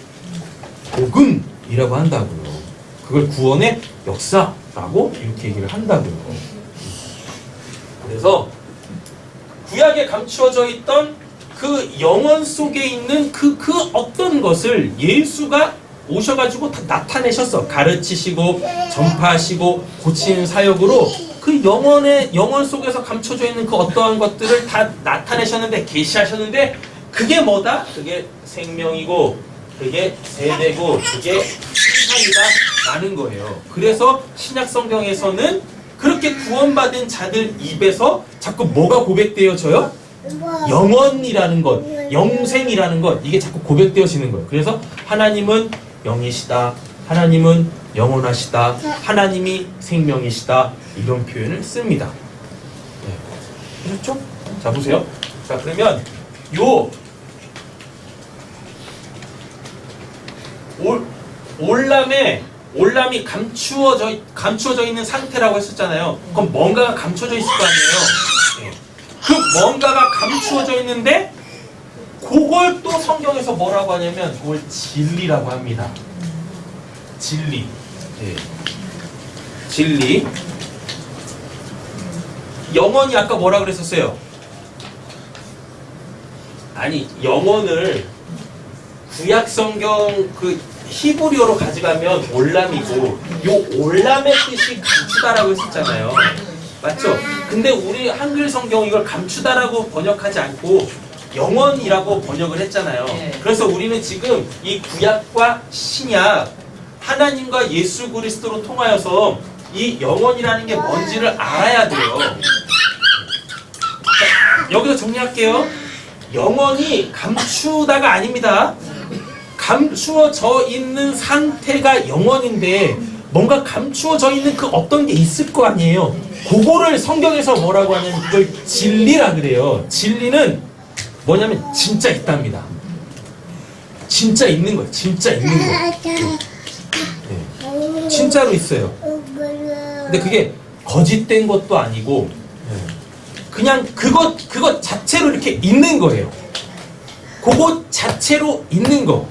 복음이라고 한다고요. 그걸 구원의 역사라고 이렇게 얘기를 한다고요. 그래서 구약에 감추어져 있던 그 영원 속에 있는 그 어떤 것을 예수가 오셔가지고 다 나타내셨어. 가르치시고 전파하시고 고치는 사역으로 그 영원 속에서 감춰져 있는 그 어떠한 것들을 다 나타내셨는데, 계시하셨는데, 그게 뭐다? 그게 생명이고 그게 세대고 그게 신상이다 라는 거예요. 그래서 신약 성경에서는 그렇게 구원받은 자들 입에서 자꾸 뭐가 고백되어져요? 영원이라는 것, 영생이라는 것, 이게 자꾸 고백되어지는 거예요. 그래서 하나님은 영이시다, 하나님은 영원하시다, 하나님이 생명이시다, 이런 표현을 씁니다. 네. 그렇죠? 자, 보세요. 자, 그러면 올람이 감추어져 있는 상태라고 했었잖아요. 그럼 뭔가가 감춰져 있을 거 아니에요. 네. 그 뭔가가 감추어져 있는데 그걸 또 성경에서 뭐라고 하냐면 그걸 진리라고 합니다. 진리. 네. 진리. 영원히 아까 뭐라 그랬었어요? 아니, 영원을 구약 성경 그 히브리어로 가져가면 올람이고, 요 올람의 뜻이 감추다라고 했었잖아요. 맞죠? 근데 우리 한글 성경 이걸 감추다라고 번역하지 않고 영원이라고 번역을 했잖아요. 그래서 우리는 지금 이 구약과 신약, 하나님과 예수 그리스도로 통하여서 이 영원이라는 게 뭔지를 알아야 돼요. 자, 여기서 정리할게요. 영원이 감추다가 아닙니다. 감추어져 있는 상태가 영원인데 뭔가 감추어져 있는 그 어떤 게 있을 거 아니에요. 그거를 성경에서 뭐라고 하냐면 그걸 진리라 그래요. 진리는 뭐냐면 진짜 있답니다. 진짜 있는 거예요. 진짜 있는 거. 네. 진짜로 있어요. 근데 그게 거짓된 것도 아니고 그냥 그것 자체로 이렇게 있는 거예요. 그것 자체로 있는 거.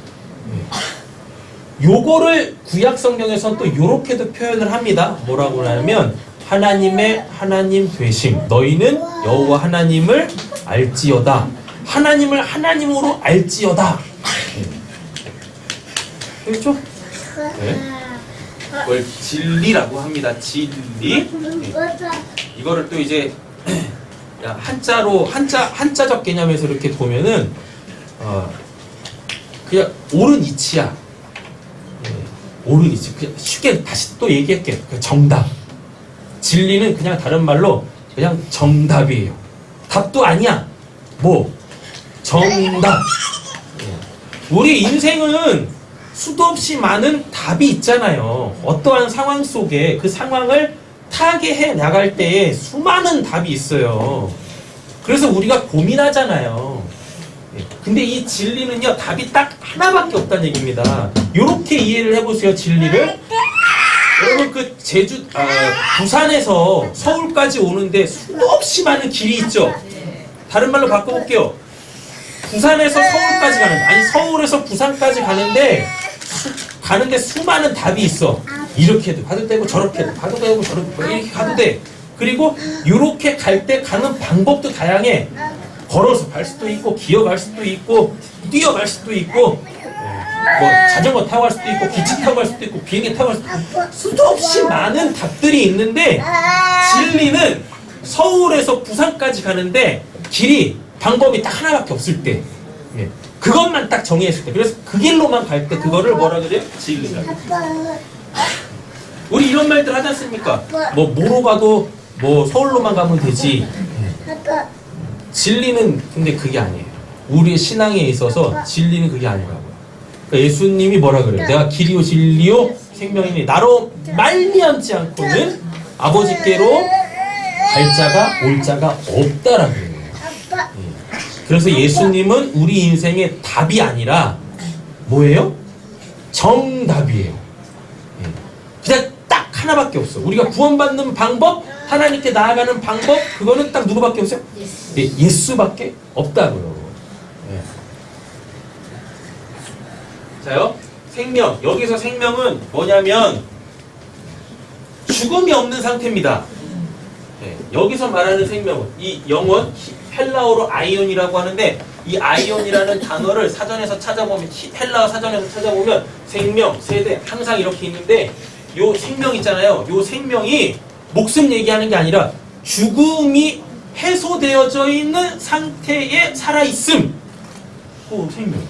요거를 구약 성경에서는 또 요렇게도 표현을 합니다. 뭐라고 하냐면 하나님의 하나님 되심. 너희는 여호와 하나님을 알지어다. 하나님을 하나님으로 알지어다. 그렇죠? 네. 그걸 진리라고 합니다. 진리. 이거를 또 이제 한자적 개념에서 이렇게 보면은 그냥 옳은 이치야. 옳은 이치. 그냥 쉽게 다시 또 얘기할게요. 정답. 진리는 그냥 다른 말로 그냥 정답이에요. 답도 아니야. 뭐? 정답. 우리 인생은 수도 없이 많은 답이 있잖아요. 어떠한 상황 속에 그 상황을 타개해 나갈 때에 수많은 답이 있어요. 그래서 우리가 고민하잖아요. 근데 이 진리는요, 답이 딱 하나밖에 없다는 얘기입니다. 요렇게 이해를 해보세요, 진리를. 여러분, 그 부산에서 서울까지 오는데 수도 없이 많은 길이 있죠? 다른 말로 바꿔볼게요. 부산에서 서울까지 서울에서 부산까지 가는데 수많은 답이 있어. 이렇게도 가도 되고, 저렇게도 가도 되고, 이렇게 가도 돼. 그리고 이렇게 갈 때 가는 방법도 다양해. 걸어서 갈 수도 있고, 기어갈 수도 있고, 뛰어갈 수도 있고, 뭐 자전거 타고 갈 수도 있고, 기차 타고 갈 수도 있고, 비행기 타고 갈 수도 있고, 수도 없이 많은 답들이 있는데 진리는 서울에서 부산까지 가는데 방법이 딱 하나밖에 없을 때, 그것만 딱 정의했을 때, 그래서 그 길로만 갈 때 그거를 뭐라 그래요? 진리라. 우리 이런 말들 하지 않습니까? 뭐 뭐로 가도 뭐 서울로만 가면 되지. 진리는 근데 그게 아니에요. 우리의 신앙에 있어서 진리는 그게 아니라고요. 그러니까 예수님이 뭐라 그래요? 내가 길이요 진리요 생명이니 나로 말미암지 않고는 아버지께로 갈 자가 올 자가 없다라는 거예요. 그래서 예수님은 우리 인생의 답이 아니라 뭐예요? 정답이에요. 그냥 딱 하나밖에 없어. 우리가 구원받는 방법, 하나님께 나아가는 방법, 그거는 딱 누구밖에 없어요? 예수밖에 없다고요. 자요, 생명. 여기서 생명은 뭐냐면 죽음이 없는 상태입니다. 여기서 말하는 생명은 이 영혼, 헬라어로 아이온이라고 하는데, 이 아이온이라는 단어를 사전에서 찾아보면, 헬라어 사전에서 찾아보면 생명, 세대 항상 이렇게 있는데, 요 생명 있잖아요. 요 생명이 목숨 얘기하는 게 아니라 죽음이 해소되어져 있는 상태에 살아있음. 그 생명.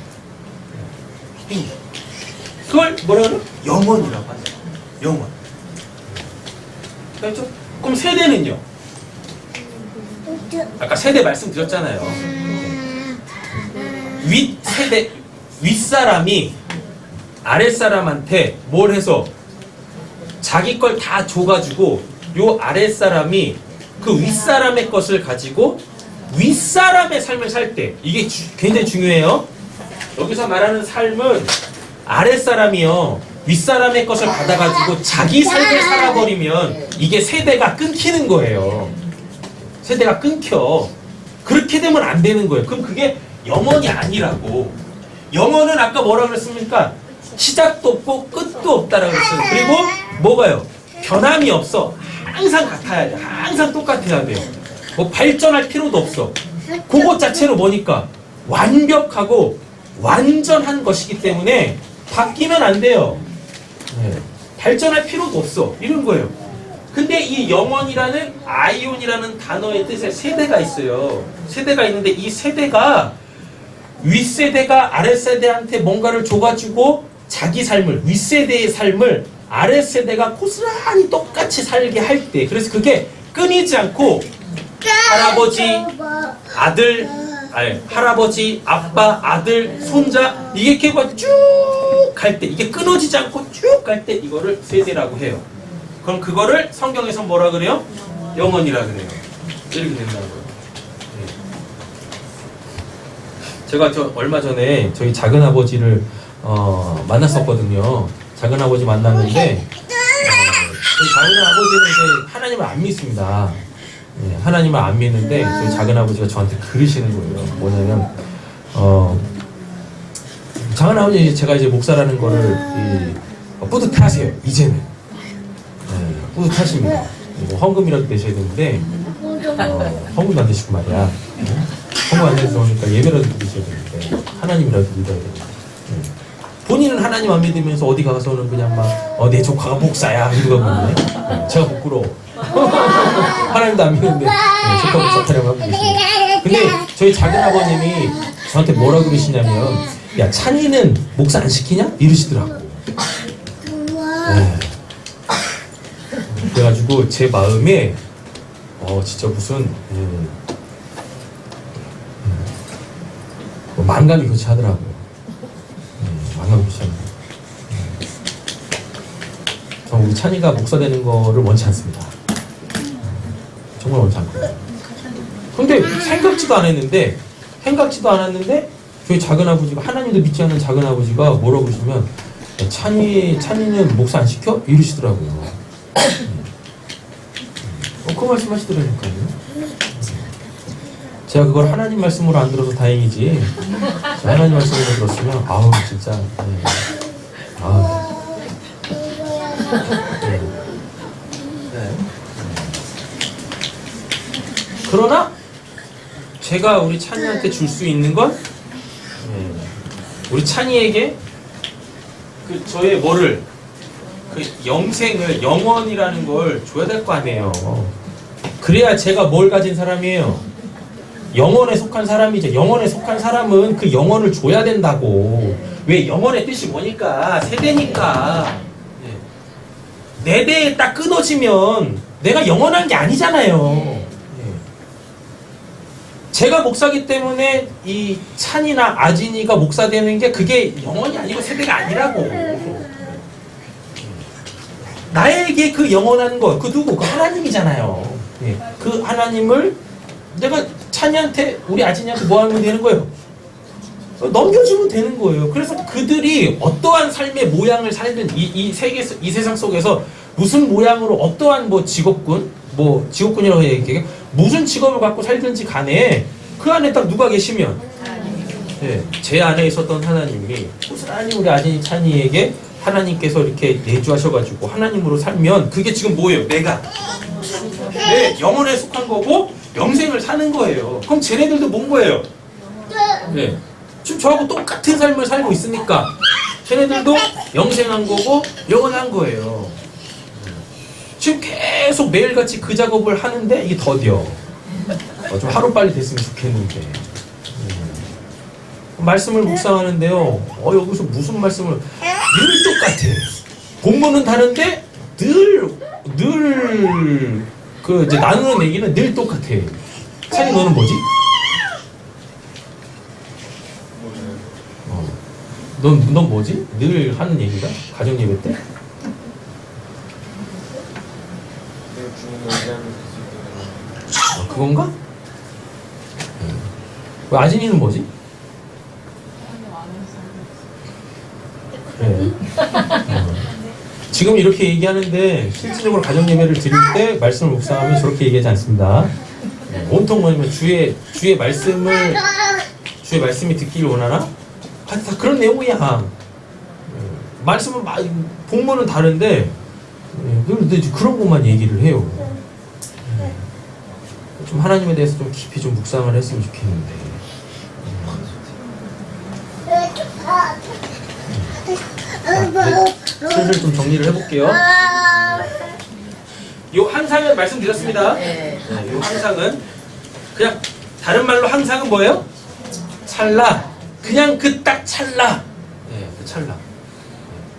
그걸 뭐라 그래요? 영혼이라고 하죠. 영혼. 그렇죠? 그럼 세대는요? 아까 세대 말씀드렸잖아요. 윗세대, 윗사람이 아랫사람한테 뭘 해서 자기 걸 다 줘가지고 요 아랫사람이 그 윗사람의 것을 가지고 윗사람의 삶을 살 때 이게 굉장히 중요해요. 여기서 말하는 삶은 아랫사람이요 윗사람의 것을 받아가지고 자기 삶을 살아버리면 이게 세대가 끊기는 거예요. 세대가 끊겨. 그렇게 되면 안 되는 거예요. 그럼 그게 영원이 아니라고. 영원은 아까 뭐라 그랬습니까? 시작도 없고 끝도 없다라고 그랬어요. 그리고 뭐가요? 변함이 없어. 항상 같아야 돼. 항상 똑같아야 돼요. 뭐 발전할 필요도 없어. 그것 자체로 뭐니까 완벽하고 완전한 것이기 때문에 바뀌면 안 돼요. 네. 발전할 필요도 없어. 이런 거예요. 근데 이 영원이라는 아이온이라는 단어의 뜻에 세대가 있어요. 세대가 있는데 이 세대가 윗세대가 아랫세대한테 뭔가를 줘가지고 자기 삶을 윗세대의 삶을 아랫세대가 고스란히 똑같이 살게 할 때 그래서 그게 끊이지 않고 할아버지, 아들, 아니, 할아버지, 아빠, 아들, 손자 이게 이렇게 쭉 갈 때 이게 끊어지지 않고 쭉 갈 때 이거를 세대라고 해요. 그럼 그거를 성경에서 뭐라 그래요? 영원이라 그래요. 이렇게 된다고요. 제가 얼마 전에 저희 작은 아버지를 만났었거든요. 작은 아버지 만났는데 저희 작은 아버지는 이제 하나님을 안 믿습니다. 네, 하나님을 안 믿는데 저희 작은 아버지가 저한테 그러시는 거예요. 뭐냐면 작은 아버지 제가 이제 목사라는 거를 뿌듯하세요. 이제는 네, 뿌듯하십니다. 뭐 헌금이라도 내셔야 되는데 헌금도 안 되시고 말이야. 헌금 안 돼서 오니까 예배라도 드리셔야 되는데 하나님이라도 믿어야 되는데 본인은 하나님 안 믿으면서 어디 가서는 그냥 막 내 조카가 목사야 이러고 가면 제가 부끄러워. 하나님도 안 믿는데 조카 목사 타령하고 계시네요. 근데 저희 작은 아버님이 저한테 뭐라 그러시냐면 야 찬이는 목사 안 시키냐? 이러시더라고. 네. 그래가지고 제 마음에 진짜 무슨 만감이 교체하더라고요. 만감이 교체합니다. 저 우리 찬이가 목사 되는 거를 원치 않습니다. 정말 원치 않거든요. 근데 생각지도 않았는데 저희 작은 아버지가 하나님도 믿지 않는 작은 아버지가 뭐라고 그러시면 찬이는 목사 안 시켜? 이러시더라고요. 그 말씀 하시더라니까요. 제가 그걸 하나님 말씀으로 안 들어서 다행이지 하나님 말씀으로 들었으면 아우 진짜 그러나 제가 우리 찬이한테 줄 수 있는 건 우리 찬이에게 저의 뭐를 영생을 영원이라는 걸 줘야 될 거 아니에요. 그래야 제가 뭘 가진 사람이에요. 영혼에 속한 사람이죠. 영혼에 속한 사람은 그 영혼을 줘야 된다고. 왜 영혼의 뜻이 뭐니까 세대니까. 내 대에 딱 끊어지면 내가 영원한 게 아니잖아요. 제가 목사기 때문에 이 찬이나 아진이가 목사 되는 게 그게 영혼이 아니고 세대가 아니라고. 나에게 그 영원한 거, 그 누구? 그 하나님이잖아요. 그 하나님을 내가 찬이한테, 우리 아진이한테 뭐 하면 되는 거예요? 넘겨주면 되는 거예요. 그래서 그들이 어떠한 삶의 모양을 살든 이 세상 속에서 무슨 모양으로 어떠한 직업군이라고 얘기해요. 무슨 직업을 갖고 살든지 간에 그 안에 딱 누가 계시면 제 안에 있었던 하나님이 고스란히 우리 아진이 찬이에게 하나님께서 이렇게 내주하셔가지고 하나님으로 살면 그게 지금 뭐예요? 내가 내 영혼에 속한 거고 영생을 사는 거예요. 그럼 쟤네들도 뭔 거예요? 지금 저하고 똑같은 삶을 살고 있으니까 쟤네들도 영생한 거고 영원한 거예요. 지금 계속 매일같이 그 작업을 하는데 이게 더뎌. 좀 하루빨리 됐으면 좋겠는데. 말씀을 묵상하는데요. 여기서 무슨 말씀을 늘 똑같아. 본문은 다른데 늘 그 이제 나누는 얘기는 늘 똑같아. 찬이 너는 뭐지? 넌 뭐지? 늘 하는 얘기가? 가정 예배 때? 그건가? 아진이는 뭐지? 그래. 지금 이렇게 얘기하는데 실질적으로 가정 예배를 드릴 때 말씀을 묵상하면 저렇게 얘기하지 않습니다. 온통 뭐냐면 주의 말씀이 듣기를 원하나? 다 그런 내용이야. 말씀은 본문은 다른데 그런데 그런 것만 얘기를 해요. 좀 하나님에 대해서 좀 깊이 좀 묵상을 했으면 좋겠는데. 슬슬 좀 정리를 해볼게요. 요 항상은 말씀드렸습니다. 요 항상은 그냥 다른 말로 항상은 뭐예요? 찰나. 그냥 그 딱 찰나. 그 찰나.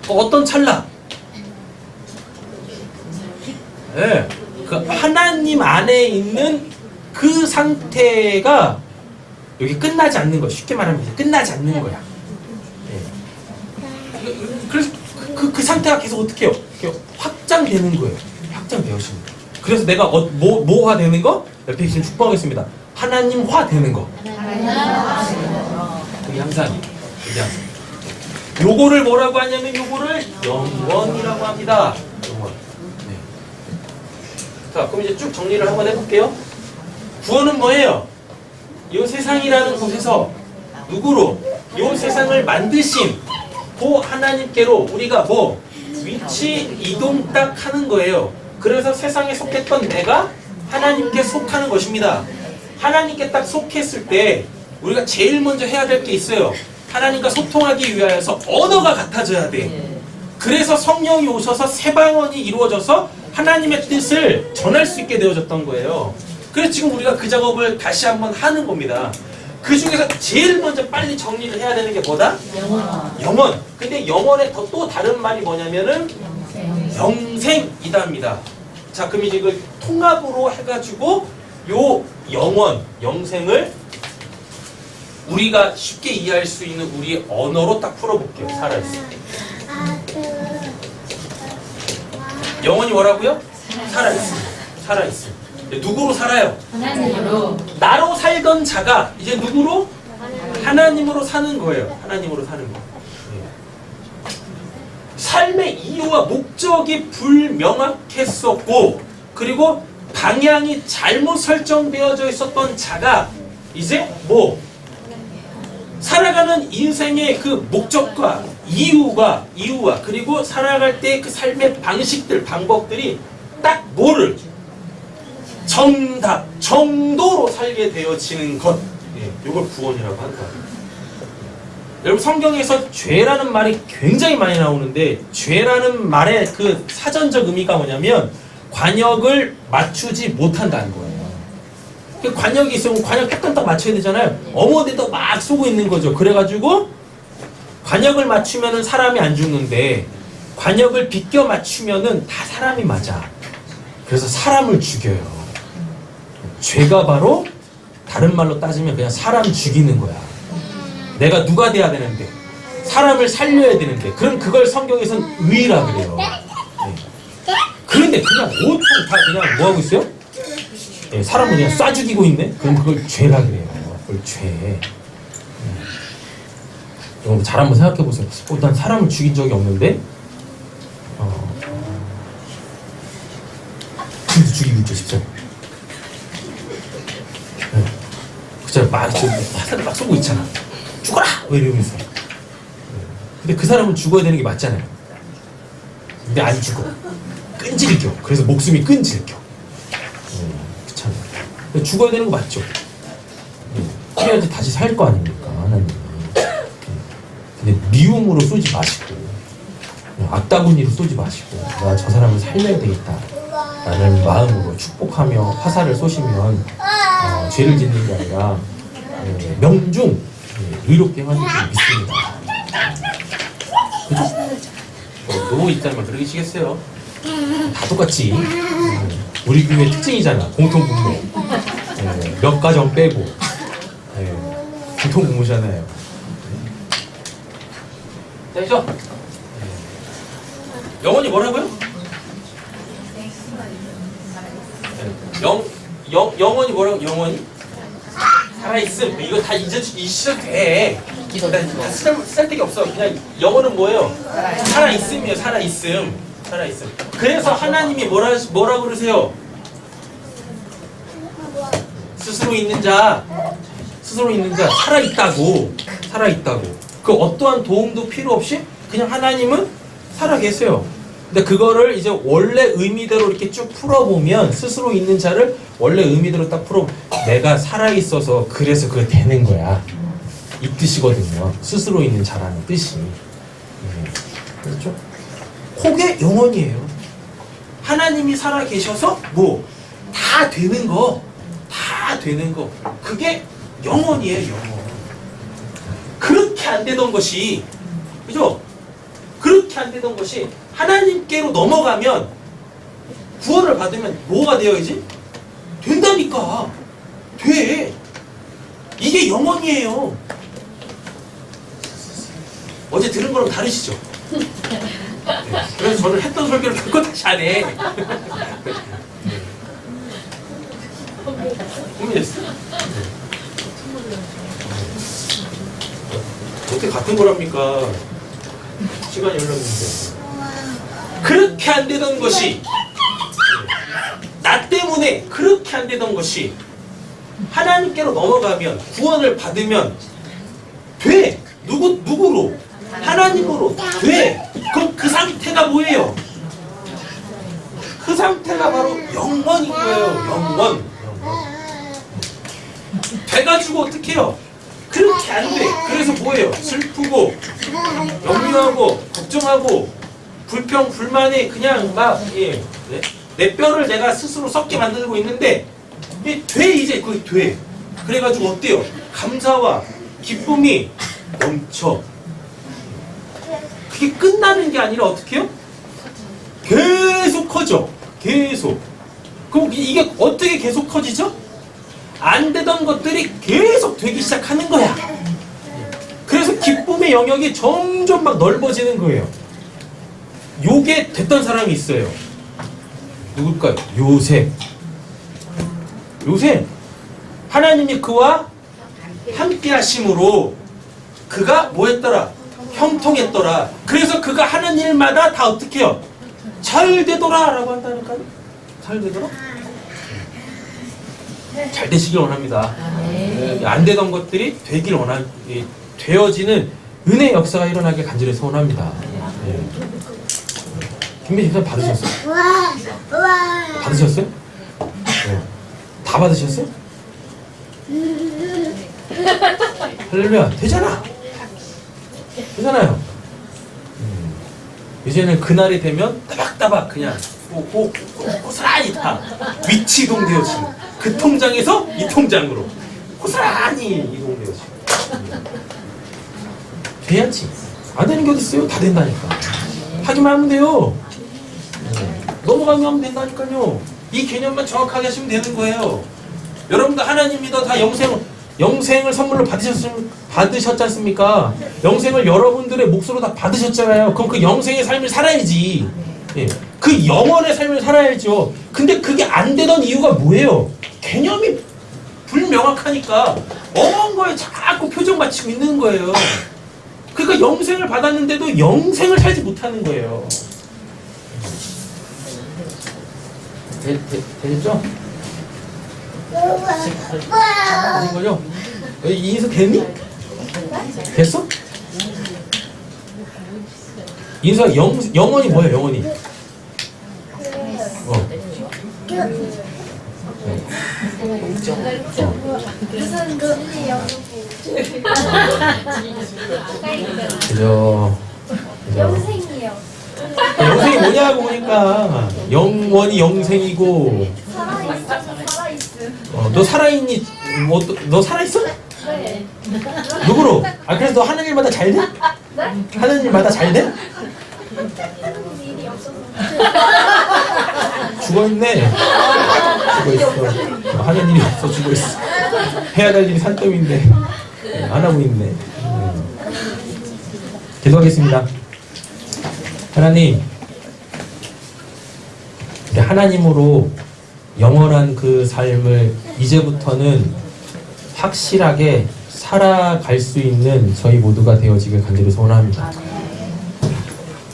어떤 찰나? 그 하나님 안에 있는 그 상태가 여기 끝나지 않는 거야. 쉽게 말하면 끝나지 않는 거야. 그래서 그 상태가 계속 어떻게 해요? 확장되는 거예요. 확장되어지는 거예요. 그래서 내가 뭐화 되는 거? 옆에 계신 축복하겠습니다. 하나님화 되는 거. 그게 항상이. 요거를 뭐라고 하냐면 요거를 영원이라고 합니다. 영원. 자, 그럼 이제 쭉 정리를 한번 해볼게요. 구원은 뭐예요? 이 세상이라는 곳에서 누구로? 이 세상을 만드신 그 하나님께로 우리가 위치 이동 딱 하는 거예요. 그래서 세상에 속했던 내가 하나님께 속하는 것입니다. 하나님께 딱 속했을 때 우리가 제일 먼저 해야 될 게 있어요. 하나님과 소통하기 위하여서 언어가 같아져야 돼. 그래서 성령이 오셔서 새 방언이 이루어져서 하나님의 뜻을 전할 수 있게 되어졌던 거예요. 그래서 지금 우리가 그 작업을 다시 한번 하는 겁니다. 그 중에서 제일 먼저 빨리 정리를 해야 되는 게 뭐다? 영원. 근데 영원의 또 다른 말이 뭐냐면은 영생이다입니다. 자, 그럼 이제 그 통합으로 해가지고 요 영원, 영생을 우리가 쉽게 이해할 수 있는 우리의 언어로 딱 풀어볼게요. 살아있어. 영원이 뭐라고요? 살아있어. 살아있어. 누구로 살아요? 하나님으로. 나로 살던 자가 이제 누구로? 하나님으로 사는 거예요. 하나님으로 사는 거. 삶의 이유와 목적이 불명확했었고, 그리고 방향이 잘못 설정되어져 있었던 자가 이제 살아가는 인생의 그 목적과 이유와 그리고 살아갈 때 그 삶의 방식들, 방법들이 딱 정답, 정도로 살게 되어지는 것. 이걸 구원이라고 한다. 여러분, 성경에서 죄라는 말이 굉장히 많이 나오는데, 죄라는 말의 그 사전적 의미가 뭐냐면 관역을 맞추지 못한다는 거예요. 그 관역이 있으면 관역 약간 딱 맞춰야 되잖아요. 어머니도 막 쏘고 있는 거죠. 그래가지고 관역을 맞추면은 사람이 안 죽는데 관역을 비껴 맞추면은 다 사람이 맞아. 그래서 사람을 죽여요. 죄가 바로 다른 말로 따지면 그냥 사람 죽이는 거야. 내가 누가 돼야 되는데, 사람을 살려야 되는데, 그럼 그걸 성경에서는 의라 그래요. 그런데 그냥 온통 다 그냥 뭐 하고 있어요? 사람을 그냥 쏴 죽이고 있네? 그럼 그걸 죄라 그래요. 그걸 죄. 여러분 잘 한번 생각해 보세요. 난 사람을 죽인 적이 없는데, 근데 죽이고 있죠, 진짜. 그쵸, 화살을 막 쏘고 있잖아. 죽어라! 왜 이러면서. 근데 그 사람은 죽어야 되는 게 맞잖아요. 근데 안 죽어. 끈질겨. 그래서 목숨이 끈질겨. 그렇잖아요. 죽어야 되는 거 맞죠? 그래야지 다시 살 거 아닙니까, 하나님이. 근데 미움으로 쏘지 마시고, 악다구니로 쏘지 마시고, 나 저 사람을 살려야 되겠다 라는 마음으로 축복하며 화살을 쏘시면 죄를 짓는 게 아니라 명중 의롭게 하는 줄 믿습니다. 그죠? 누워 있다는 말 들으시겠어요? 다 똑같지. 우리 교회 특징이잖아. 공통분모. 예, 몇 가정 빼고. 예, 공통분모잖아요. 되죠? 영원히 뭐라고요? 영원히 뭐라고? 영원히? 살아있음. 이거 다 잊으셔도 돼. 다 쓸데기 없어. 그냥 영어는 뭐예요? 살아있음이에요. 살아있음. 살아있음. 그래서 하나님이 뭐라 그러세요? 스스로 있는 자 살아있다고. 그 어떠한 도움도 필요 없이 그냥 하나님은 살아 계세요. 근데 그거를 이제 원래 의미대로 이렇게 쭉 풀어보면 스스로 있는 자를 원래 의미대로 딱 내가 살아있어서 그래서 그게 되는 거야. 이 뜻이거든요. 스스로 있는 자라는 뜻이. 그렇죠? 그게 영원이에요. 하나님이 살아 계셔서 다 되는 거. 그게 영원이에요. 영원. 그렇게 안 되던 것이, 그죠? 그렇게 안 되던 것이 하나님께로 넘어가면 구원을 받으면 뭐가 되어야지? 된다니까. 돼. 이게 영원이에요. 어제 들은 거랑 다르시죠? 네. 그래서 저는 했던 설교를 결코 다시 안 해. 고민했어. 어떻게 같은 거랍니까? 시간이 흘렀는데. 그렇게 안 되던 것이, 나 때문에 그렇게 안 되던 것이 하나님께로 넘어가면, 구원을 받으면 돼. 누구로? 하나님으로 돼. 그럼 그 상태가 뭐예요? 그 상태가 바로 영원인 거예요. 영원. 돼가지고 어떻게 해요? 그렇게 안 돼. 그래서 뭐예요? 슬프고 염려하고 걱정하고 불평 불만이 그냥 막 내 뼈를 내가 스스로 썩게 만들고 있는데 돼. 이제 그게 돼. 그래가지고 어때요? 감사와 기쁨이 넘쳐. 그게 끝나는 게 아니라 어떻게 해요? 계속 커져. 계속. 그럼 이게 어떻게 계속 커지죠? 안 되던 것들이 계속 되기 시작하는 거야. 그래서 기쁨의 영역이 점점 막 넓어지는 거예요. 요게 됐던 사람이 있어요. 누굴까요? 요셉. 하나님이 그와 함께 하심으로 그가 뭐 했더라? 형통했더라. 그래서 그가 하는 일마다 다 어떻게 해요? 잘 되더라 라고 한다니까요. 잘 되더라? 잘 되시길 원합니다. 안 되던 것들이 되어지는 은혜의 역사가 일어나길 간절히 소원합니다. 김민희 집사님 받으셨어요? 받으셨어요? 네. 다 받으셨어요? 할렐루야. 되잖아요. 이제는 그날이 되면 따박따박 그냥 고스란히 다 위치 이동되어지는 그 통장에서 이 통장으로 고스란히 이동되어지는. 돼야지. 안 되는 게 어딨어요? 다 된다니까. 하기만 하면 돼요. 넘어가면 하면 된다니까요. 이 개념만 정확하게 하시면 되는 거예요. 여러분들 하나님 믿어 다 영생을 선물로 받으셨지 않습니까? 영생을 여러분들의 몫으로 다 받으셨잖아요. 그럼 그 영생의 삶을 살아야지. 그 영원의 삶을 살아야죠. 근데 그게 안 되던 이유가 뭐예요? 개념이 불명확하니까 어떤 거에 자꾸 표정 맞추고 있는 거예요. 그러니까 영생을 받았는데도 영생을 살지 못하는 거예요. 되겠죠? 되는 거죠? 인수 됐니? 됐어? 인수야 영원이 뭐야? 영원이? 그죠? 영생이요. 영생이 뭐냐고 보니까 영원이 영생이고. 살아있음. 너 살아있니? 너 살아있어? 네. 누구로? 그래서 너 하는 일마다 잘 돼? 네? 하는 일마다 잘 돼? 해본 일이 없어서. 죽어있네. 죽어있어. 하는 일이 없어. 죽어있어. 해야 될 일이 산더미인데 안 하고 있네. 기도하겠습니다. 하나님, 하나님으로 영원한 그 삶을 이제부터는 확실하게 살아갈 수 있는 저희 모두가 되어지길 간절히 소원합니다.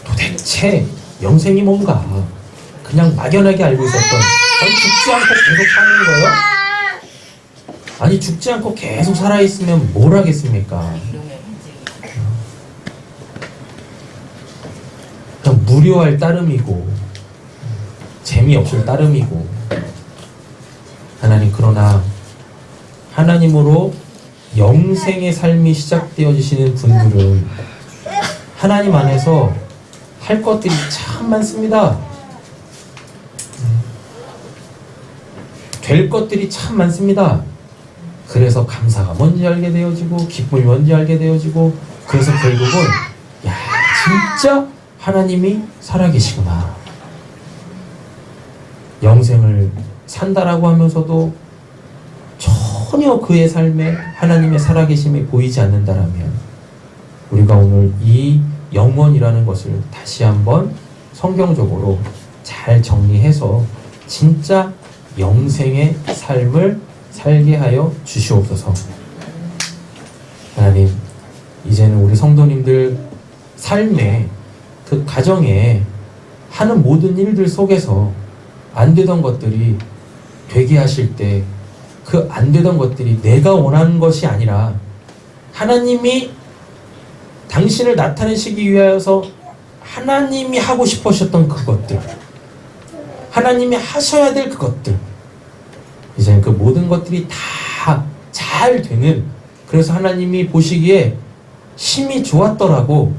도대체 영생이 뭔가 그냥 막연하게 알고 있었던, 아니 죽지 않고 계속 사는 거예요? 아니 죽지 않고 계속 살아있으면 뭘 하겠습니까? 그냥 무료할 따름이고 재미없을 따름이고. 하나님, 그러나 하나님으로 영생의 삶이 시작되어지시는 분들은 하나님 안에서 할 것들이 참 많습니다. 될 것들이 참 많습니다. 그래서 감사가 뭔지 알게 되어지고 기쁨이 뭔지 알게 되어지고, 그래서 결국은 야, 진짜 하나님이 살아계시구나, 영생을 산다라고 하면서도 전혀 그의 삶에 하나님의 살아계심이 보이지 않는다라면, 우리가 오늘 이 영원이라는 것을 다시 한번 성경적으로 잘 정리해서 진짜 영생의 삶을 살게 하여 주시옵소서. 하나님, 이제는 우리 성도님들 삶에, 그 가정에 하는 모든 일들 속에서 안 되던 것들이 되게 하실 때, 그 안 되던 것들이 내가 원하는 것이 아니라 하나님이 당신을 나타내시기 위하여서 하나님이 하고 싶으셨던 그것들, 하나님이 하셔야 될 그것들, 이제 그 모든 것들이 다 잘 되는, 그래서 하나님이 보시기에 심히 좋았더라고,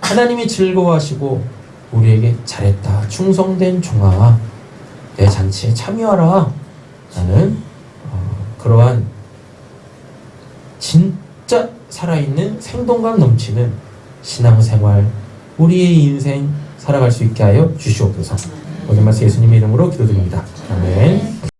하나님이 즐거워하시고 우리에게 잘했다, 충성된 종아, 내 잔치에 참여하라 라는 그러한 진짜 살아있는 생동감 넘치는 신앙생활, 우리의 인생 살아갈 수 있게 하여 주시옵소서. 오늘 말씀 예수님의 이름으로 기도드립니다. 아멘.